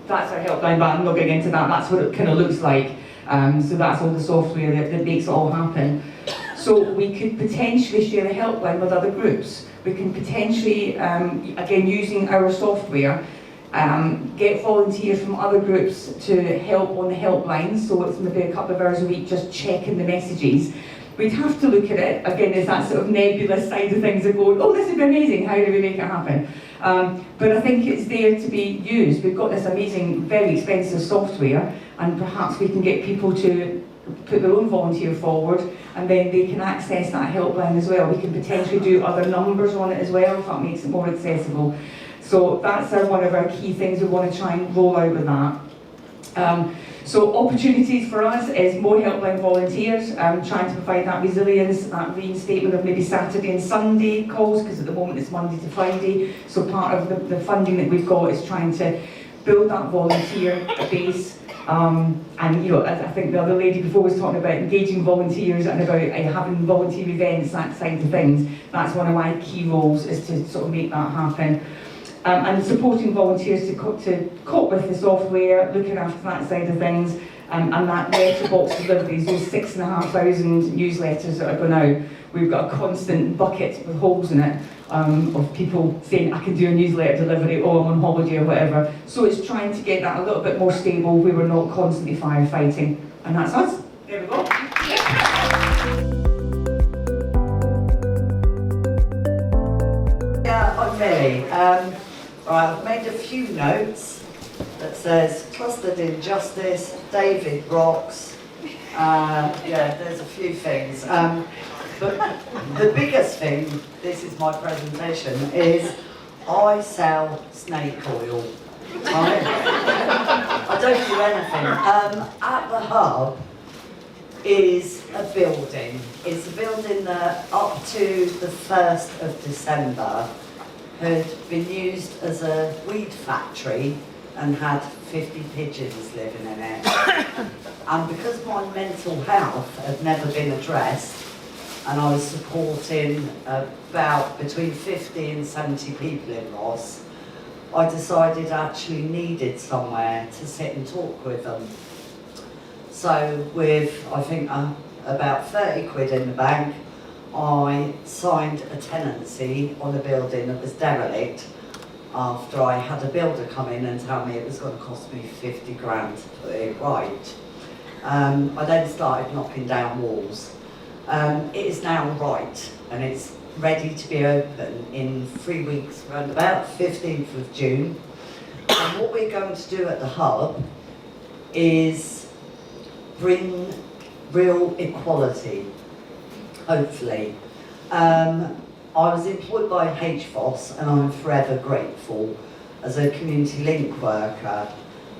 N: That's our helpline, but I'm not getting into that. That's what it kind of looks like. So that's all the software that makes it all happen. So we could potentially share the helpline with other groups. We can potentially, again, using our software, get volunteers from other groups to help on the helpline. So it's maybe a couple of hours a week just checking the messages. We'd have to look at it, again, there's that sort of nebulous side of things of going, oh, this would be amazing, how do we make it happen? But I think it's there to be used. We've got this amazing, very expensive software, and perhaps we can get people to put their own volunteer forward, and then they can access that helpline as well. We can potentially do other numbers on it as well, if that makes it more accessible. So that's one of our key things we want to try and roll out with that. So opportunities for us is more helpline volunteers, trying to provide that resilience, that reinstatement of maybe Saturday and Sunday calls, because at the moment it's Monday to Friday. So part of the funding that we've got is trying to build that volunteer base. And I think the other lady before was talking about engaging volunteers and about having volunteer events, that side of things. That's one of my key roles, is to sort of make that happen. And supporting volunteers to cope with the software, looking after that side of things, and that letterbox deliveries, those 6,500 newsletters that are going out. We've got a constant bucket with holes in it of people saying, I can do a newsletter delivery, or I'm on holiday or whatever. So it's trying to get that a little bit more stable where we're not constantly firefighting. And that's us. There we go.
O: Yeah, I'm Millie. Right, I've made a few notes that says, trusted in justice, David rocks. Yeah, there's a few things. But the biggest thing, this is my presentation, is I sell snake oil. Right? I don't do anything. At the hub is a building. It's a building that up to the 1st of December had been used as a weed factory and had 50 pigeons living in it. And because my mental health had never been addressed, and I was supporting about between 50 and 70 people in Ross, I decided I actually needed somewhere to sit and talk with them. So with, I think, about 30 quid in the bank, I signed a tenancy on a building that was derelict after I had a builder come in and tell me it was going to cost me 50 grand to put it right. I then started knocking down walls. It is now right, and it's ready to be open in 3 weeks, around about 15th of June. And what we're going to do at the hub is bring real equality, hopefully. I was employed by HCP, and I'm forever grateful, as a community link worker.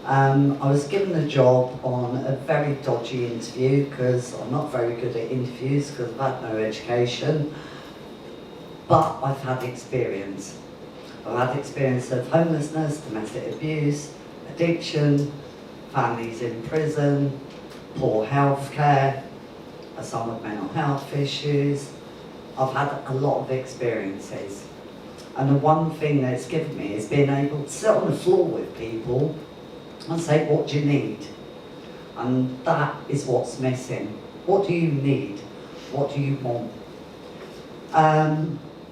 O: I was given the job on a very dodgy interview, because I'm not very good at interviews because I've had no education, but I've had experience. I've had experience of homelessness, domestic abuse, addiction, families in prison, poor health care, some with mental health issues. I've had a lot of experiences. And the one thing that it's given me is being able to sit on the floor with people and say, what do you need? And that is what's missing. What do you need? What do you want?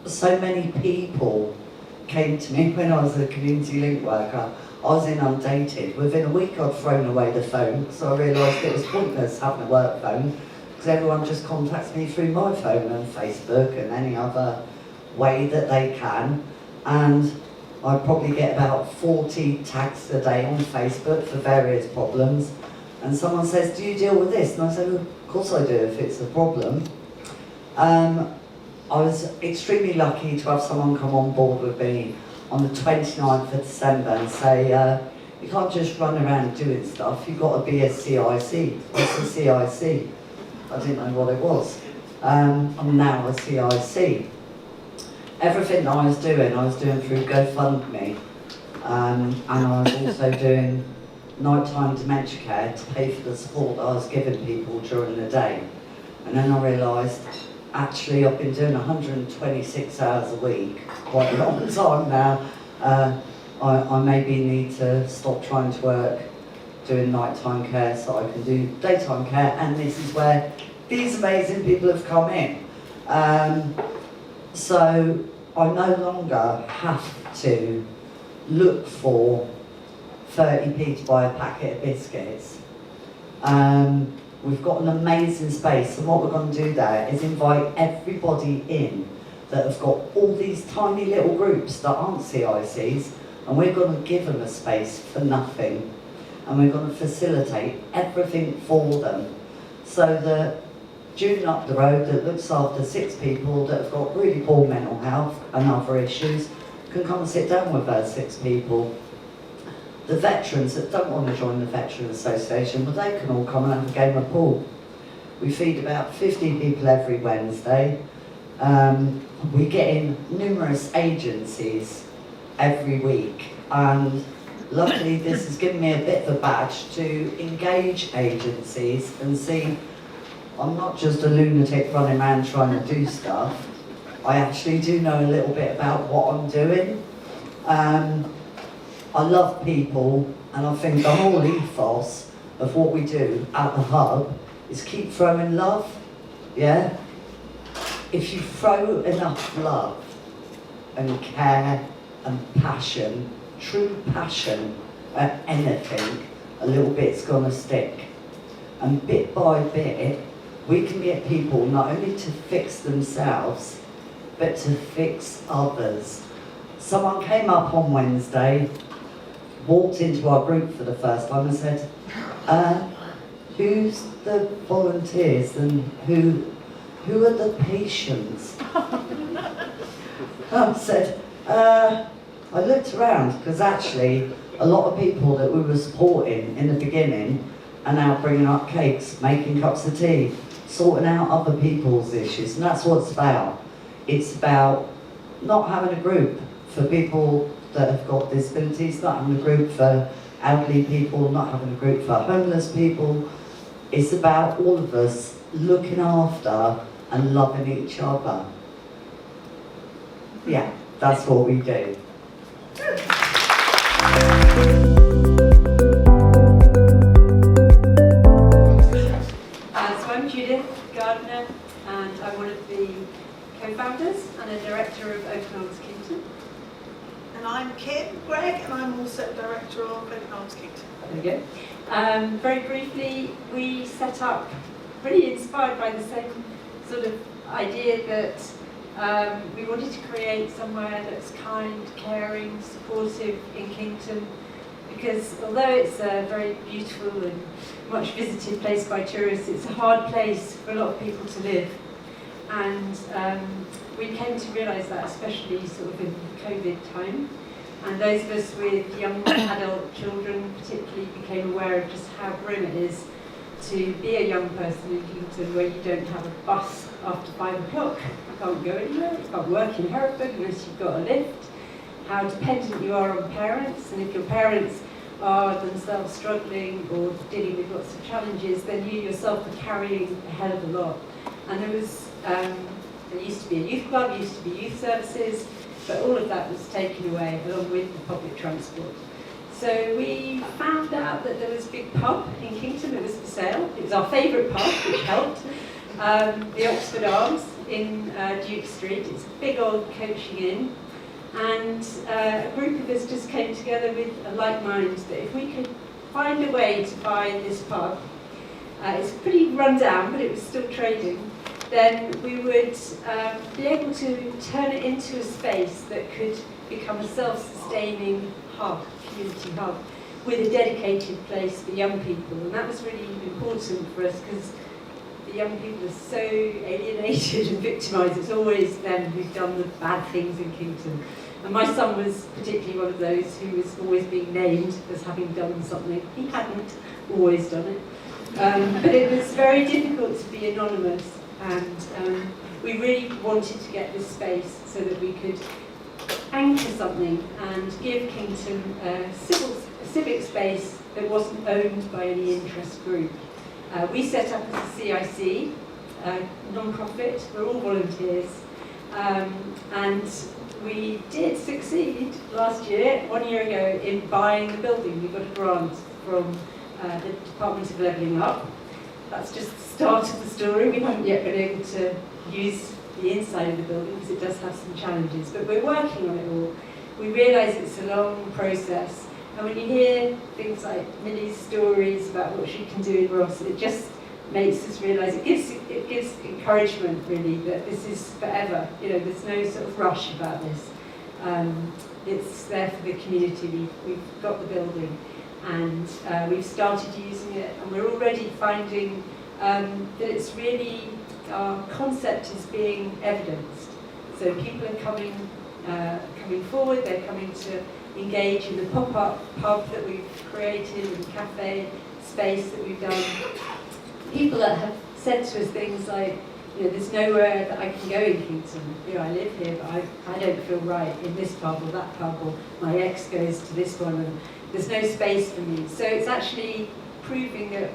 O: So many people came to me when I was a community link worker. I was inundated. Within a week I'd thrown away the phone, so I realised it was pointless having a work phone, because because everyone just contacts me through my phone and Facebook and any other way that they can. And I probably get about 40 tags a day on Facebook for various problems. And someone says, do you deal with this? And I say, well, of course I do, if it's a problem. I was extremely lucky to have someone come on board with me on the 29th of December and say, you can't just run around doing stuff, you've got to be a CIC. What's a CIC? I didn't know what it was. I'm now a CIC. Everything that I was doing through GoFundMe, and I was also doing nighttime dementia care to pay for the support that I was giving people during the day. And then I realised, actually I've been doing 126 hours a week, quite a long time now. I maybe need to stop trying to work doing nighttime care so I can do daytime care, and this is where these amazing people have come in. So I no longer have to look for 30p to buy a packet of biscuits. We've got an amazing space, and what we're going to do there is invite everybody in that have got all these tiny little groups that aren't CICs, and we're going to give them a space for nothing, and we're going to facilitate everything for them, so that June up the road that looks after 6 people that have got really poor mental health and other issues can come and sit down with those 6 people. The veterans that don't want to join the Veteran Association, well, they can all come and have a game of pool. We feed about 50 people every Wednesday. We get in numerous agencies every week, and luckily this has given me a bit of a badge to engage agencies and see I'm not just a lunatic running around trying to do stuff. I actually do know a little bit about what I'm doing. I love people, and I think the whole ethos of what we do at the hub is keep throwing love, yeah? If you throw enough love and care and passion, true passion at anything, a little bit's gonna stick. And bit by bit, we can get people not only to fix themselves, but to fix others. Someone came up on Wednesday, walked into our group for the first time and said, who's the volunteers and who are the patients? I said, I looked around, because actually a lot of people that we were supporting in the beginning are now bringing up cakes, making cups of tea, sorting out other people's issues, and that's what it's about. It's about not having a group for people that have got disabilities, not having a group for elderly people, not having a group for homeless people. It's about all of us looking after and loving each other. Yeah, that's what we do.
F: So I'm Judith Gardner, and I'm one of the co-founders and a director of Open Arms Kington.
M: And I'm Kim Gregg, and I'm also director of Open Arms Kington.
F: There we go. Very briefly, we set up, really inspired by the same sort of idea that we wanted to create somewhere that's kind, caring, supportive in Kington, because although it's a very beautiful and much visited place by tourists, it's a hard place for a lot of people to live. And we came to realise that, especially sort of in COVID time. And those of us with young adult children particularly became aware of just how grim it is to be a young person in Kington where you don't have a bus after 5 o'clock. You can't go anywhere, you can't work in Hereford unless you've got a lift. How dependent you are on parents, and if your parents are themselves struggling or dealing with lots of challenges, then you yourself are carrying a hell of a lot. And there was, there used to be a youth club, used to be youth services, but all of that was taken away along with the public transport. So we found out that there was a big pub in Kington that was for sale. It was our favourite pub, which helped. The Oxford Arms in Duke Street. It's a big old coaching inn. And a group of us just came together with a like mind that if we could find a way to buy this pub it's pretty run down, but it was still trading, then we would be able to turn it into a space that could become a self-sustaining hub, community hub, with a dedicated place for young people. And that was really important for us because the young people are so alienated and victimised. It's always them who've done the bad things in Kington. And my son was particularly one of those who was always being named as having done something. He hadn't always done it. But it was very difficult to be anonymous, and we really wanted to get this space so that we could anchor something and give Kington a civic space that wasn't owned by any interest group. We set up as a CIC, non-profit, we're all volunteers, and we did succeed last year, 1 year ago, in buying the building. We got a grant from the Department of Levelling Up. That's just the start of the story. We haven't yet been able to use the inside of the building because it does have some challenges, but we're working on it all. We realise it's a long process, and when you hear things like Millie's stories about what she can do in Ross, it just makes us realise, it gives encouragement really that this is forever. You know, there's no sort of rush about this. It's there for the community. We've got the building, and we've started using it, and we're already finding that it's really, our concept is being evidenced. So people are coming forward, they're coming to engage in the pop-up pub that we've created and cafe space that we've done. People that have said to us things like, you know, there's nowhere that I can go in Kington. You know, I live here, but I don't feel right in this pub or that pub, or my ex goes to this one, and there's no space for me. So it's actually proving that,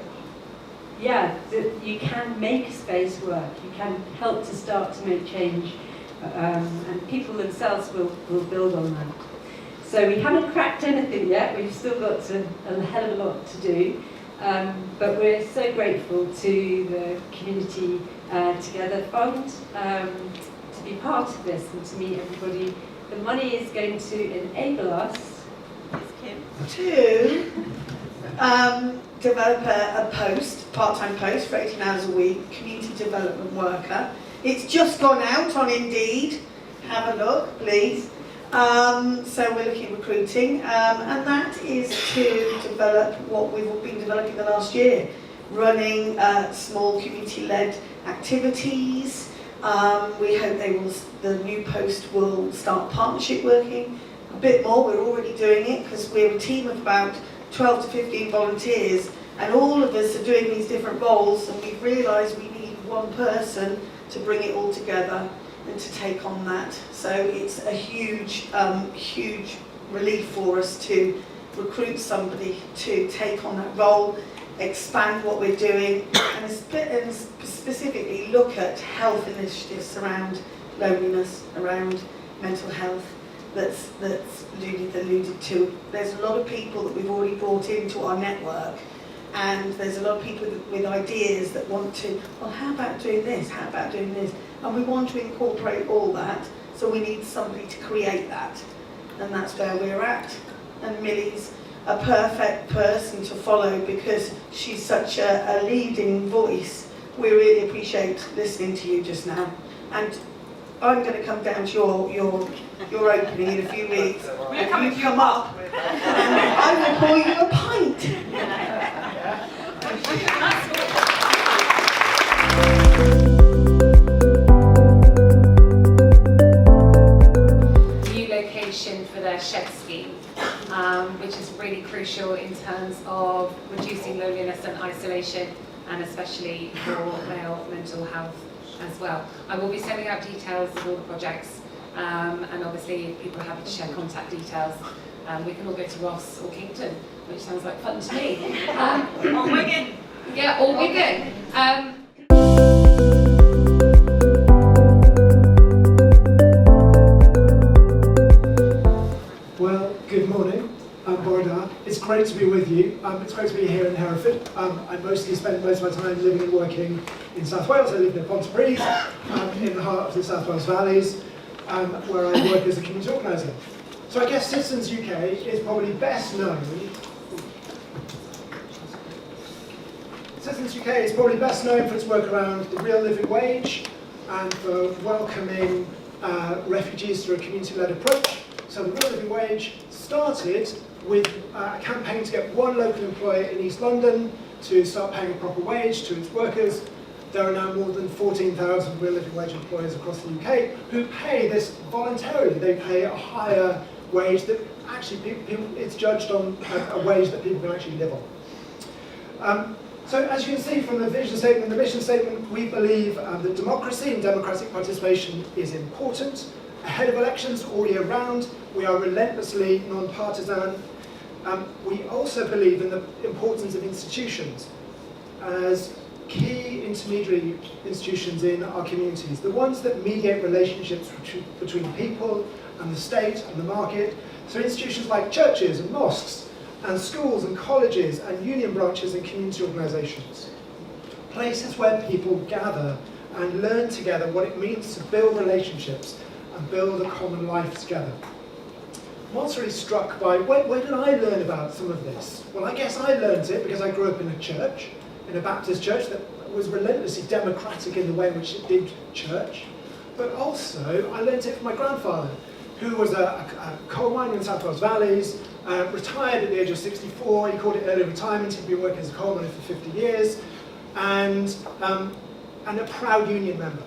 F: yeah, that you can make a space work. You can help to start to make change, and people themselves will build on that. So we haven't cracked anything yet. We've still got a hell of a lot to do. But we're so grateful to the Community Together Fund to be part of this and to meet everybody. The money is going to enable us
P: to develop a post, part-time post for 18 hours a week, community development worker. It's just gone out on Indeed. Have a look, please. So we're looking at recruiting, and that is to develop what we've all been developing the last year, running small community-led activities. We hope the new post will start partnership working a bit more. We're already doing it because we're a team of about 12 to 15 volunteers, and all of us are doing these different roles, and we've realised we need one person to bring it all together and to take on that. So it's a huge, huge relief for us to recruit somebody to take on that role, expand what we're doing, and specifically look at health initiatives around loneliness, around mental health that's alluded to. There's a lot of people that we've already brought into our network, and there's a lot of people with ideas that want to, well, how about doing this, how about doing this? And we want to incorporate all that, so we need somebody to create that. And that's where we're at. And Millie's a perfect person to follow because she's such a leading voice. We really appreciate listening to you just now. And I'm going to come down to your opening in a few weeks. And you come up and I will pour you a pint.
C: New location for their shed scheme, which is really crucial in terms of reducing loneliness and isolation, and especially for male mental health as well. I will be sending out details of all the projects, and obviously if people are happy to share contact details, we can all go to Ross or Kington, which sounds like fun to me.
K: Or Wigan.
C: Yeah, or Wigan.
Q: Well, good morning. I'm Borodar. It's great to be with you. It's great to be here in Hereford. I mostly spend most of my time living and working in South Wales. I live near Pontypridd, in the heart of the South Wales Valleys, where I work as a community organiser. So I guess Citizens UK is probably best known Citizens UK is probably best known for its work around the real living wage and for welcoming refugees through a community-led approach. So the real living wage started with a campaign to get one local employer in East London to start paying a proper wage to its workers. There are now more than 14,000 real living wage employers across the UK who pay this voluntarily. They pay a higher wage that actually it's judged on a wage that people can actually live on. So as you can see from the vision statement and the mission statement, we believe that democracy and democratic participation is important. Ahead of elections all year round, we are relentlessly non-partisan. We also believe in the importance of institutions as key intermediary institutions in our communities, the ones that mediate relationships between people and the state and the market. So institutions like churches and mosques and schools and colleges and union branches and community organisations. Places where people gather and learn together what it means to build relationships and build a common life together. I'm also really struck by, where did I learn about some of this? Well, I guess I learned it because I grew up in a church, in a Baptist church that was relentlessly democratic in the way in which it did church. But also, I learned it from my grandfather, who was a coal miner in South Wales Valleys, retired at the age of 64. He called it early retirement. He'd been working as a coal miner for 50 years, and a proud union member.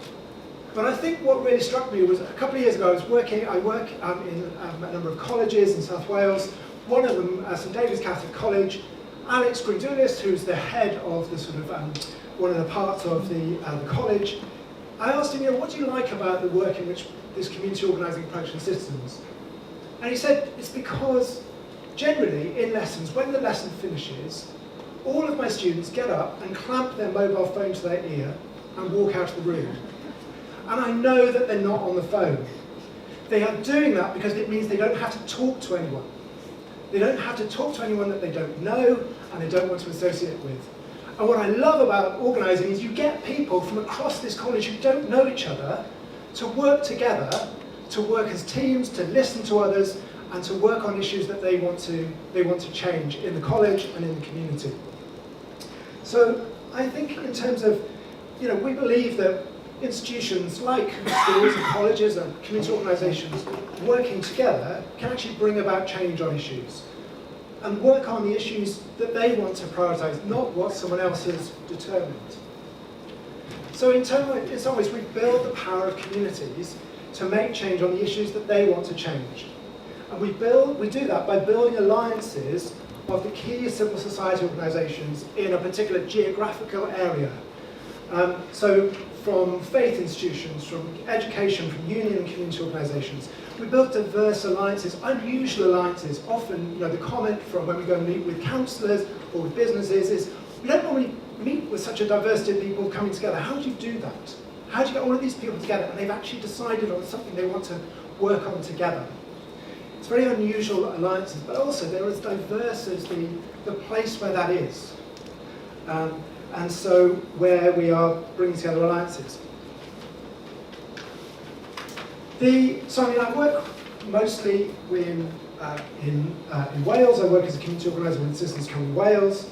Q: But I think what really struck me was a couple of years ago, I work in a number of colleges in South Wales. One of them, St David's Catholic College. Alex Grigoulis, who's the head of the sort of one of the parts of the college, I asked him, what do you like about the work in which this community organising approach to citizens? And he said, it's because generally in lessons, when the lesson finishes, all of my students get up and clamp their mobile phone to their ear and walk out of the room. And I know that they're not on the phone. They are doing that because it means they don't have to talk to anyone. They don't have to talk to anyone that they don't know and they don't want to associate with. And what I love about organising is you get people from across this college who don't know each other to work together, to work as teams, to listen to others, and to work on issues that they want to change in the college and in the community. So I think in terms of, we believe that institutions like schools and colleges and community organisations working together can actually bring about change on issues and work on the issues that they want to prioritise, not what someone else has determined. So in some ways we build the power of communities to make change on the issues that they want to change. And we do that by building alliances of the key civil society organisations in a particular geographical area. So from faith institutions, from education, from union and community organisations. We built diverse alliances, unusual alliances. Often, the comment from when we go and meet with councillors or with businesses is, we don't normally meet with such a diversity of people coming together. How do you do that? How do you get all of these people together and they've actually decided on something they want to work on together? It's very unusual alliances, but also they're as diverse as the place where that is. And so where we are bringing together alliances. I work mostly in Wales. I work as a community organiser with Citizens Community Wales.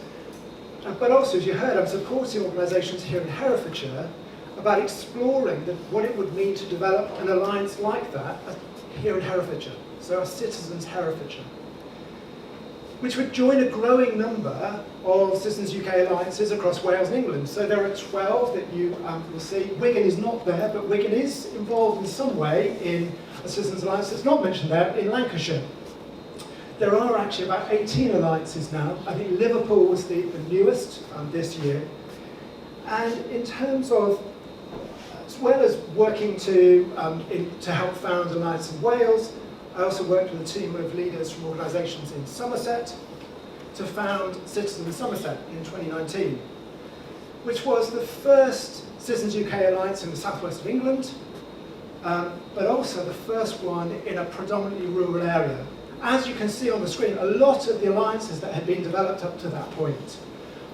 Q: But also, as you heard, I'm supporting organisations here in Herefordshire about exploring what it would mean to develop an alliance like that here in Herefordshire. So our Citizens Herefordshire, which would join a growing number of Citizens UK alliances across Wales and England. So there are 12 that you will see. Wigan is not there, but Wigan is involved in some way in a Citizens Alliance that's not mentioned there in Lancashire. There are actually about 18 alliances now. I think Liverpool was the newest this year. And in terms of, as well as working to help found alliance in Wales, I also worked with a team of leaders from organisations in Somerset to found Citizens Somerset in 2019, which was the first Citizens UK alliance in the southwest of England, but also the first one in a predominantly rural area. As you can see on the screen, a lot of the alliances that had been developed up to that point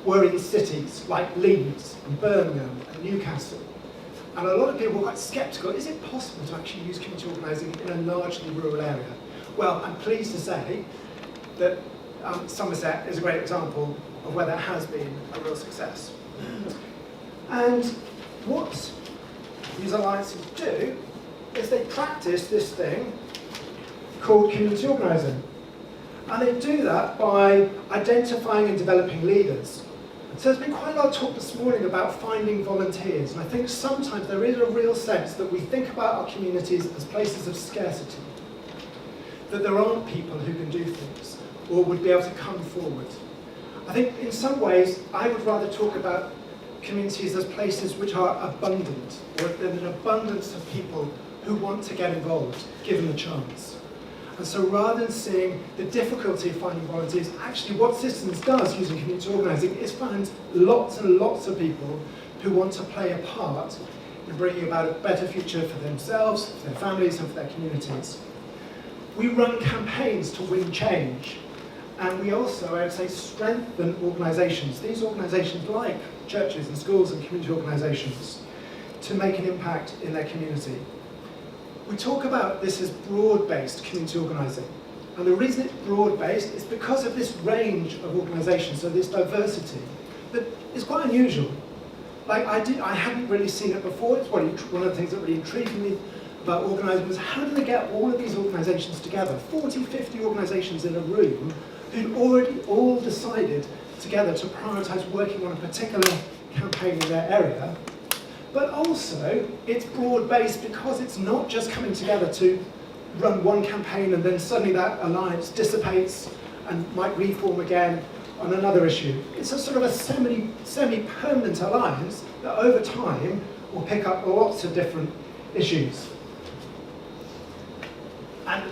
Q: were in cities like Leeds and Birmingham and Newcastle. And a lot of people were quite sceptical. Is it possible to actually use community organising in a largely rural area? Well, I'm pleased to say that Somerset is a great example of where that has been a real success. And what these alliances do is they practice this thing called community organising. And they do that by identifying and developing leaders. So there's been quite a lot of talk this morning about finding volunteers, and I think sometimes there is a real sense that we think about our communities as places of scarcity, that there aren't people who can do things or would be able to come forward. I think in some ways I would rather talk about communities as places which are abundant, or there's an abundance of people who want to get involved, given the chance. And so rather than seeing the difficulty of finding volunteers, actually what Systems does using community organising is find lots and lots of people who want to play a part in bringing about a better future for themselves, for their families and for their communities. We run campaigns to win change, and we also, I would say, strengthen organisations. These organisations like churches and schools and community organisations to make an impact in their community. We talk about this as broad-based community organising, and the reason it's broad-based is because of this range of organisations, so this diversity, that is quite unusual. Like I hadn't really seen it before. It's one of the things that really intrigued me about organising was how do they get all of these organisations together, 40, 50 organisations in a room who'd already all decided together to prioritise working on a particular campaign in their area. But also, it's broad-based because it's not just coming together to run one campaign and then suddenly that alliance dissipates and might reform again on another issue. It's a sort of a semi-permanent alliance that over time will pick up lots of different issues. And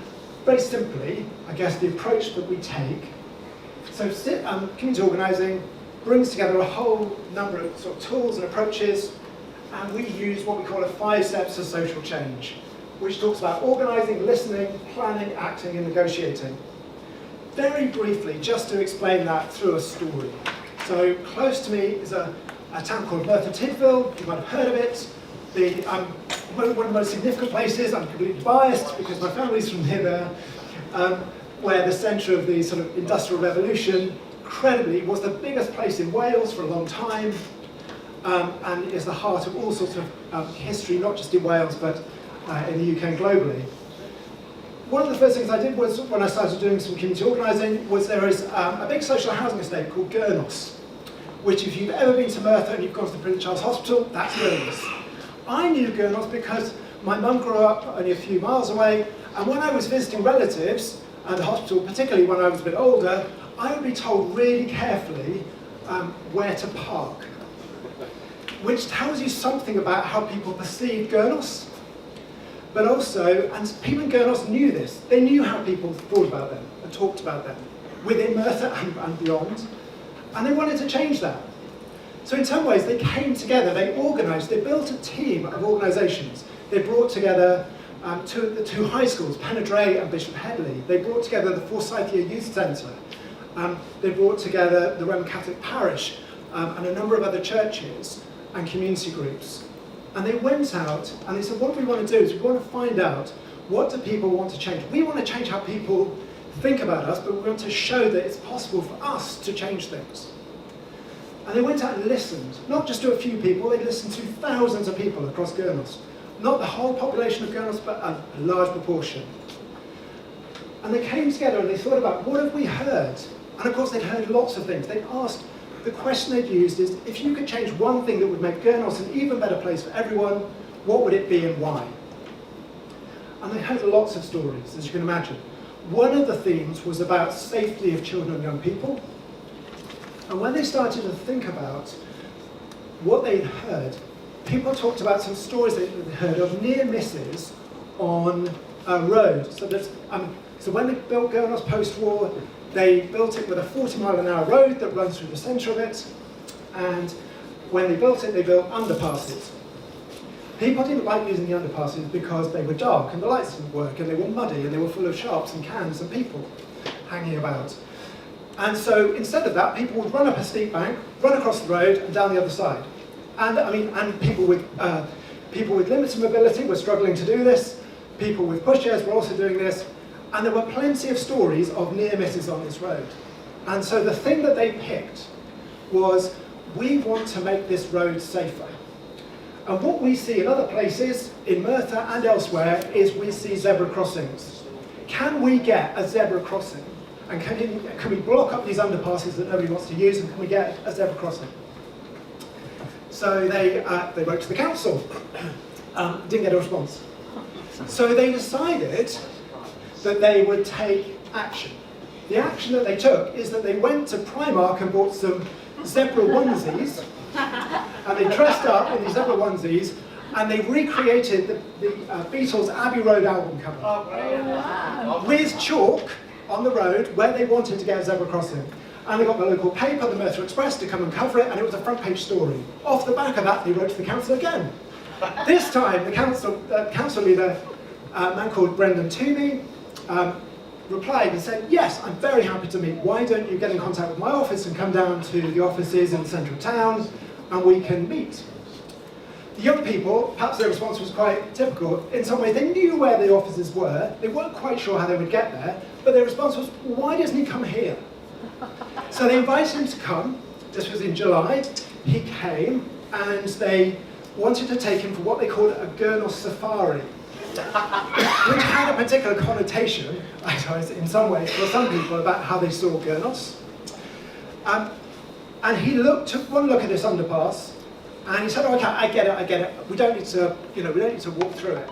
Q: very simply, I guess the approach that we take, so community organising brings together a whole number of sort of tools and approaches, and we use what we call a 5 steps of social change, which talks about organising, listening, planning, acting and negotiating. Very briefly, just to explain that through a story. So close to me is a town called Merthyr Tydfil. You might have heard of it. One of the most significant places, I'm completely biased because my family's from near there, where the centre of the sort of industrial revolution, incredibly, was the biggest place in Wales for a long time. And is the heart of all sorts of history, not just in Wales, but in the UK and globally. One of the first things I did was, when I started doing some community organising, was there is a big social housing estate called Gurnos, which if you've ever been to Merthyr and you've gone to the Prince Charles Hospital, that's Gurnos. I knew Gurnos because my mum grew up only a few miles away, and when I was visiting relatives at the hospital, particularly when I was a bit older, I would be told really carefully where to park, which tells you something about how people perceive Gurnos. But also, and people in Gurnos knew this, they knew how people thought about them and talked about them within Merthyr and beyond, and they wanted to change that. So in some ways they came together, they organised, they built a team of organisations. They brought together the two high schools, Penydre and Bishop Headley. They brought together the Forsythia Youth Centre. They brought together the Roman Catholic Parish and a number of other churches and community groups. And they went out and they said, what we want to do is we want to find out what do people want to change. We want to change how people think about us, but we want to show that it's possible for us to change things. And they went out and listened, not just to a few people, they listened to thousands of people across Gurnos. Not the whole population of Gurnos, but a large proportion. And they came together and they thought about, what have we heard? And of course they'd heard lots of things. They'd asked, the question they'd used is, if you could change one thing that would make Gurnos an even better place for everyone, what would it be and why? And they heard lots of stories, as you can imagine. One of the themes was about safety of children and young people. And when they started to think about what they'd heard, people talked about some stories they'd heard of near misses on a road. So when they built Gurnos post-war, they built it with a 40-mile-an-hour road that runs through the centre of it. And when they built it, they built underpasses. People didn't like using the underpasses because they were dark and the lights didn't work and they were muddy and they were full of sharps and cans and people hanging about. And so instead of that, people would run up a steep bank, run across the road and down the other side. And people with limited mobility were struggling to do this. People with pushchairs were also doing this. And there were plenty of stories of near misses on this road. And so the thing that they picked was, we want to make this road safer. And what we see in other places, in Merthyr and elsewhere, is we see zebra crossings. Can we get a zebra crossing? And can we block up these underpasses that nobody wants to use, and can we get a zebra crossing? So they wrote to the council, didn't get a response. So they decided that they would take action. The action that they took is that they went to Primark and bought some zebra onesies, and they dressed up in these zebra onesies, and they recreated the Beatles' Abbey Road album cover with chalk on the road where they wanted to get a zebra crossing. And they got the local paper, the Merthyr Express, to come and cover it, and it was a front page story. Off the back of that, they wrote to the council again. This time, the council leader, a man called Brendan Toomey, replied and said, yes, I'm very happy to meet. Why don't you get in contact with my office and come down to the offices in the centre of town, and we can meet. The young people, perhaps their response was quite typical. In some ways, they knew where the offices were. They weren't quite sure how they would get there, but their response was, why doesn't he come here? So they invited him to come. This was in July. He came, and they wanted to take him for what they called a Gurnos safari, which had a particular connotation, I suppose, in some ways, for some people, about how they saw Gurnos. And he took one look at this underpass, and he said, oh, okay, I get it. We don't need to walk through it.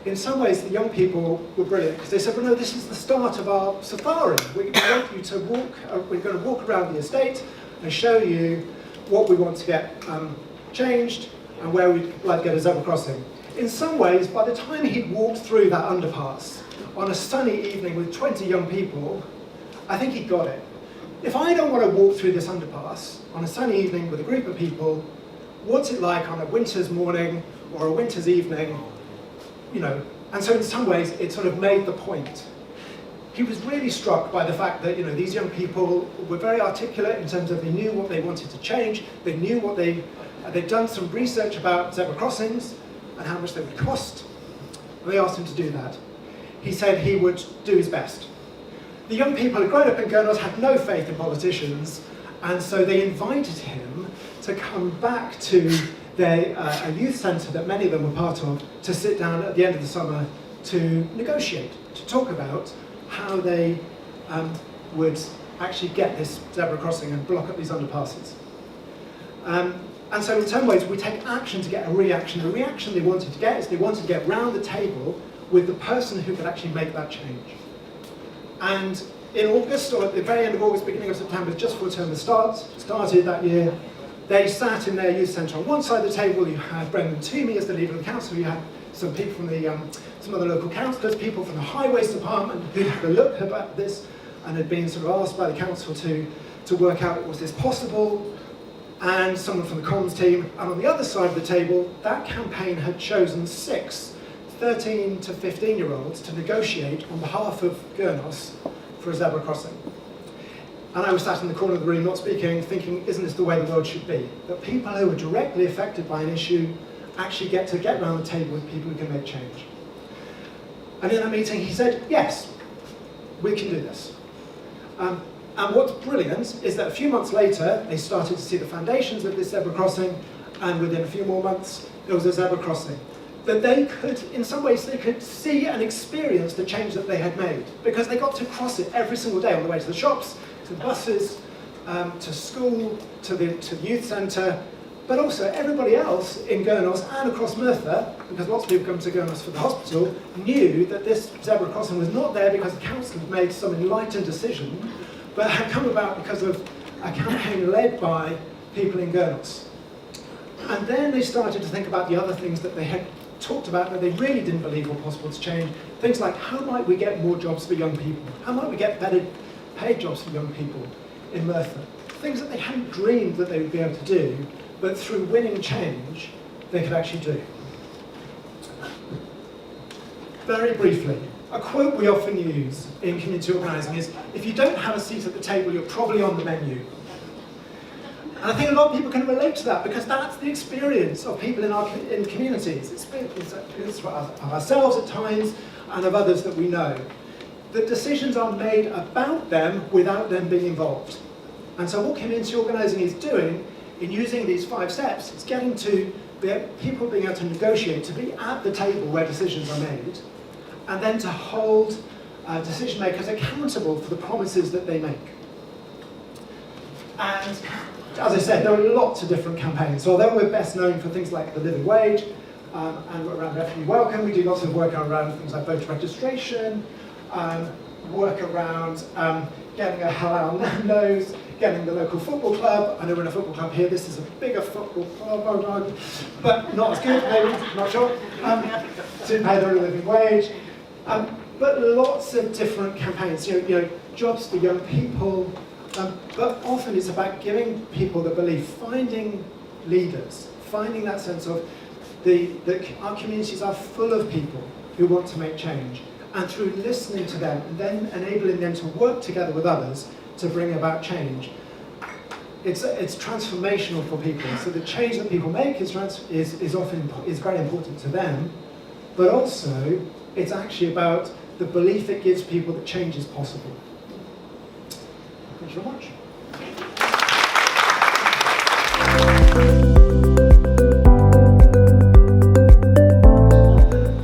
Q: In some ways, the young people were brilliant, because they said, well, no, this is the start of our safari. We want you to walk, we're going to walk around the estate and show you what we want to get changed and where we'd like to get a zebra crossing. In some ways, by the time he'd walked through that underpass on a sunny evening with 20 young people, I think he got it. If I don't want to walk through this underpass on a sunny evening with a group of people, what's it like on a winter's morning or a winter's evening? And so in some ways, it sort of made the point. He was really struck by the fact that these young people were very articulate in terms of they knew what they wanted to change, they knew what they'd done some research about zebra crossings and how much they would cost, and they asked him to do that. He said he would do his best. The young people who had grown up in Gurnos had no faith in politicians, and so they invited him to come back to a youth centre that many of them were part of, to sit down at the end of the summer to negotiate, to talk about how they would actually get this zebra crossing and block up these underpasses. And so in some ways we take action to get a reaction. The reaction they wanted to get is they wanted to get round the table with the person who could actually make that change. And in August, or at the very end of August, beginning of September, just before term started that year, they sat in their youth centre. On one side of the table, you had Brendan Toomey as the leader of the council. You had some people from some other local councillors, people from the Highways Department who had a look about this and had been sort of asked by the council to work out, was this possible? And someone from the comms team. And on the other side of the table, that campaign had chosen 6 13 to 15-year-olds to negotiate on behalf of Gurnos for a zebra crossing. And I was sat in the corner of the room, not speaking, thinking, isn't this the way the world should be? That people who are directly affected by an issue actually get around the table with people who can make change. And in that meeting he said, yes, we can do this. And what's brilliant is that a few months later, they started to see the foundations of this zebra crossing, and within a few more months, there was a zebra crossing. That they could, in some ways, they could see and experience the change that they had made, because they got to cross it every single day on the way to the shops, to the buses, to school, to the youth centre, but also everybody else in Gurnos and across Merthyr, because lots of people come to Gurnos for the hospital, knew that this zebra crossing was not there because the council had made some enlightened decision, but had come about because of a campaign led by people in Gurnos. And then they started to think about the other things that they had talked about that they really didn't believe were possible to change. Things like, how might we get more jobs for young people? How might we get better paid jobs for young people in Merthyr? Things that they hadn't dreamed that they would be able to do, but through winning change, they could actually do. Very briefly, a quote we often use in community organising is, if you don't have a seat at the table, you're probably on the menu. And I think a lot of people can relate to that, because that's the experience of people in communities. It's of ourselves at times, and of others that we know. that decisions are made about them without them being involved. And so what community organising is doing in using these 5 steps is getting to people being able to negotiate, to be at the table where decisions are made, and then to hold decision makers accountable for the promises that they make. And as I said, there are lots of different campaigns. So although we're best known for things like the living wage and around refugee welcome, we do lots of work around things like voter registration, work around getting a halal Nando's, getting the local football club. I know we're in a football club here. This is a bigger football club, but not as good, maybe, not sure, to pay their living wage. But lots of different campaigns, you know, jobs for young people, but often it's about giving people the belief, finding leaders, finding that sense of that our communities are full of people who want to make change, and through listening to them and then enabling them to work together with others to bring about change. It's transformational for people. So the change that people make is very important to them, but also it's actually about the belief it gives people that change is possible. Thank you very much.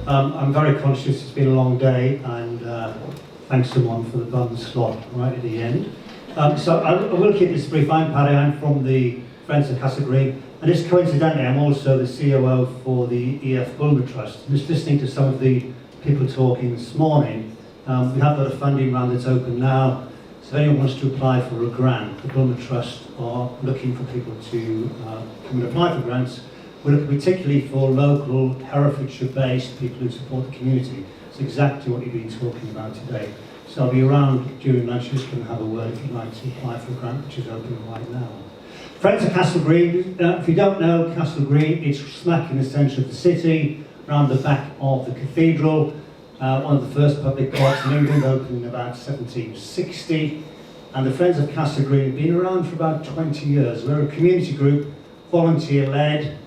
R: I'm very conscious it's been a long day, and thanks Simone for the bun slot right at the end. So I will keep this brief. I'm Paddy, I'm from the Friends of Castle Green, and just coincidentally I'm also the COO for the EF Bulmer Trust. Just listening to some of the people talking this morning, we have got a funding round that's open now, so if anyone wants to apply for a grant, the Bulmer Trust are looking for people to come and apply for grants. We're looking particularly for local Herefordshire-based people who support the community. It's exactly what you've been talking about today. So I'll be around during lunch, just going to have a word if you'd like to apply for a grant, which is open right now. Friends of Castle Green, if you don't know Castle Green, it's smack in the centre of the city, around the back of the cathedral. One of the first public parks in England, opened in about 1760. And the Friends of Castle Green have been around for about 20 years. We're a community group, volunteer-led.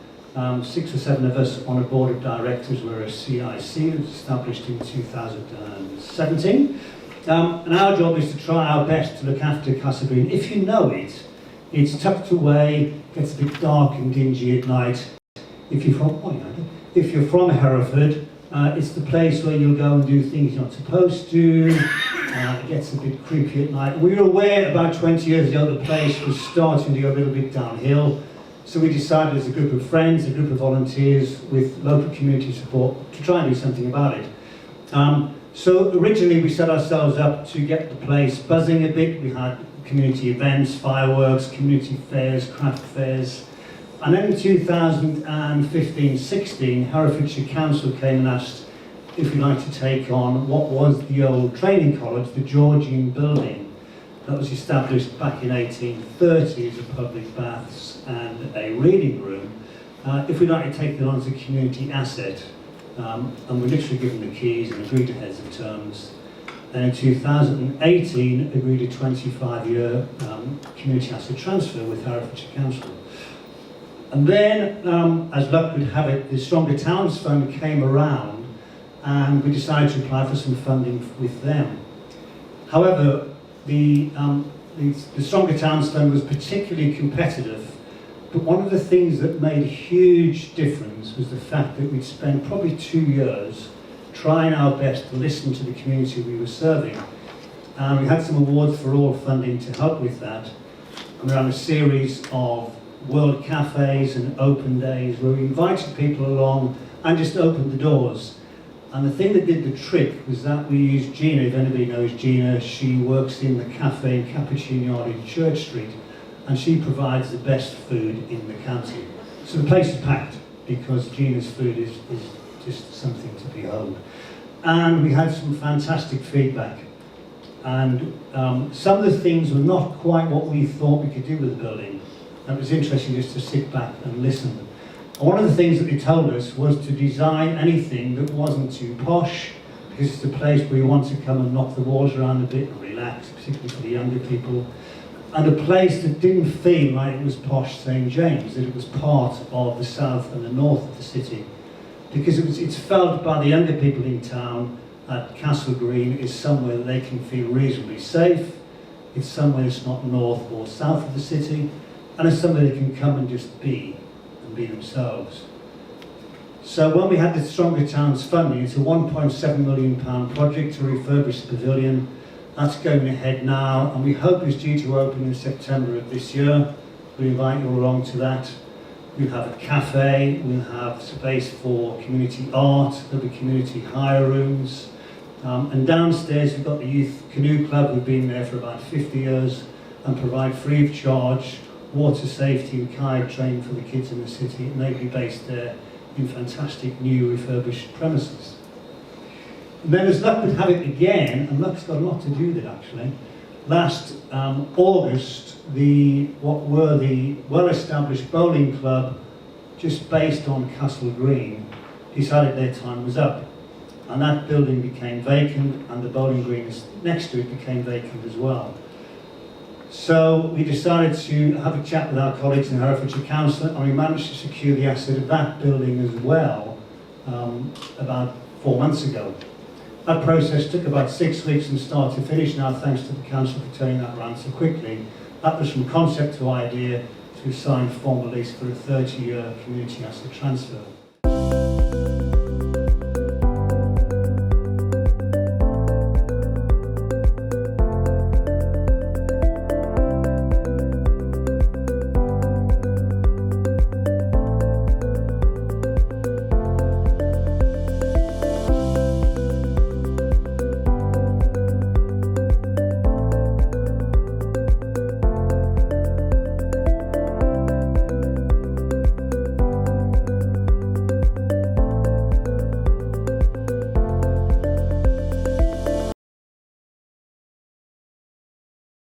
R: 6 or 7 of us on a board of directors. We're a CIC, it was established in 2017. And our job is to try our best to look after Castle Green. If you know it, it's tucked away, gets a bit dark and dingy at night. If you're from Hereford, it's the place where you'll go and do things you're not supposed to. It gets a bit creepy at night. We were aware about 20 years ago the place was starting to go a little bit downhill. So we decided as a group of friends, a group of volunteers with local community support to try and do something about it. So originally we set ourselves up to get the place buzzing a bit. We had community events, fireworks, community fairs, craft fairs. And then in 2015-16, Herefordshire Council came and asked if we'd like to take on what was the old training college, the Georgian building. That was established back in 1830 as a public baths and a reading room. If we'd like to take it on as a community asset, and we're literally given the keys and agreed to heads of terms. Then in 2018, agreed a 25-year community asset transfer with Herefordshire Council. And then, as luck would have it, the Stronger Towns Fund came around, and we decided to apply for some funding with them. However, the Stronger Towns Fund was particularly competitive, but one of the things that made a huge difference was the fact that we'd spent probably 2 years trying our best to listen to the community we were serving. And we had some awards for all funding to help with that. And we ran a series of world cafes and open days where we invited people along and just opened the doors. And the thing that did the trick was that we used Gina. If anybody knows Gina, she works in the cafe in Cappuccino Yard in Church Street, and she provides the best food in the county. So the place is packed because Gina's food is just something to behold. And we had some fantastic feedback. And some of the things were not quite what we thought we could do with the building. And it was interesting just to sit back and listen. One of the things that they told us was to design anything that wasn't too posh, because it's a place where you want to come and knock the walls around a bit and relax, particularly for the younger people. And a place that didn't feel like it was posh St. James, that it was part of the south and the north of the city. Because it's felt by the younger people in town that Castle Green is somewhere that they can feel reasonably safe, it's somewhere that's not north or south of the city, and it's somewhere they can come and just be themselves. So when we had the Stronger Towns funding, it's a £1.7 million project to refurbish the pavilion. That's going ahead now, and we hope it's due to open in September of this year. We invite you along to that. We'll have a cafe, we'll have space for community art, there'll be community hire rooms. And downstairs we've got the Youth Canoe Club, who've been there for about 50 years and provide free of charge water safety and kayak training for the kids in the city, and they'll be based there in fantastic new refurbished premises. And then as luck would have it again, and luck's got a lot to do with it actually, last August, what were the well-established bowling club, just based on Castle Green, decided their time was up. And that building became vacant, and the bowling green next to it became vacant as well. So we decided to have a chat with our colleagues in Herefordshire Council, and we managed to secure the asset of that building as well about 4 months ago. That process took about 6 weeks from start to finish now, thanks to the council for turning that around so quickly. That was from concept to idea to sign formal lease for a 30-year community asset transfer.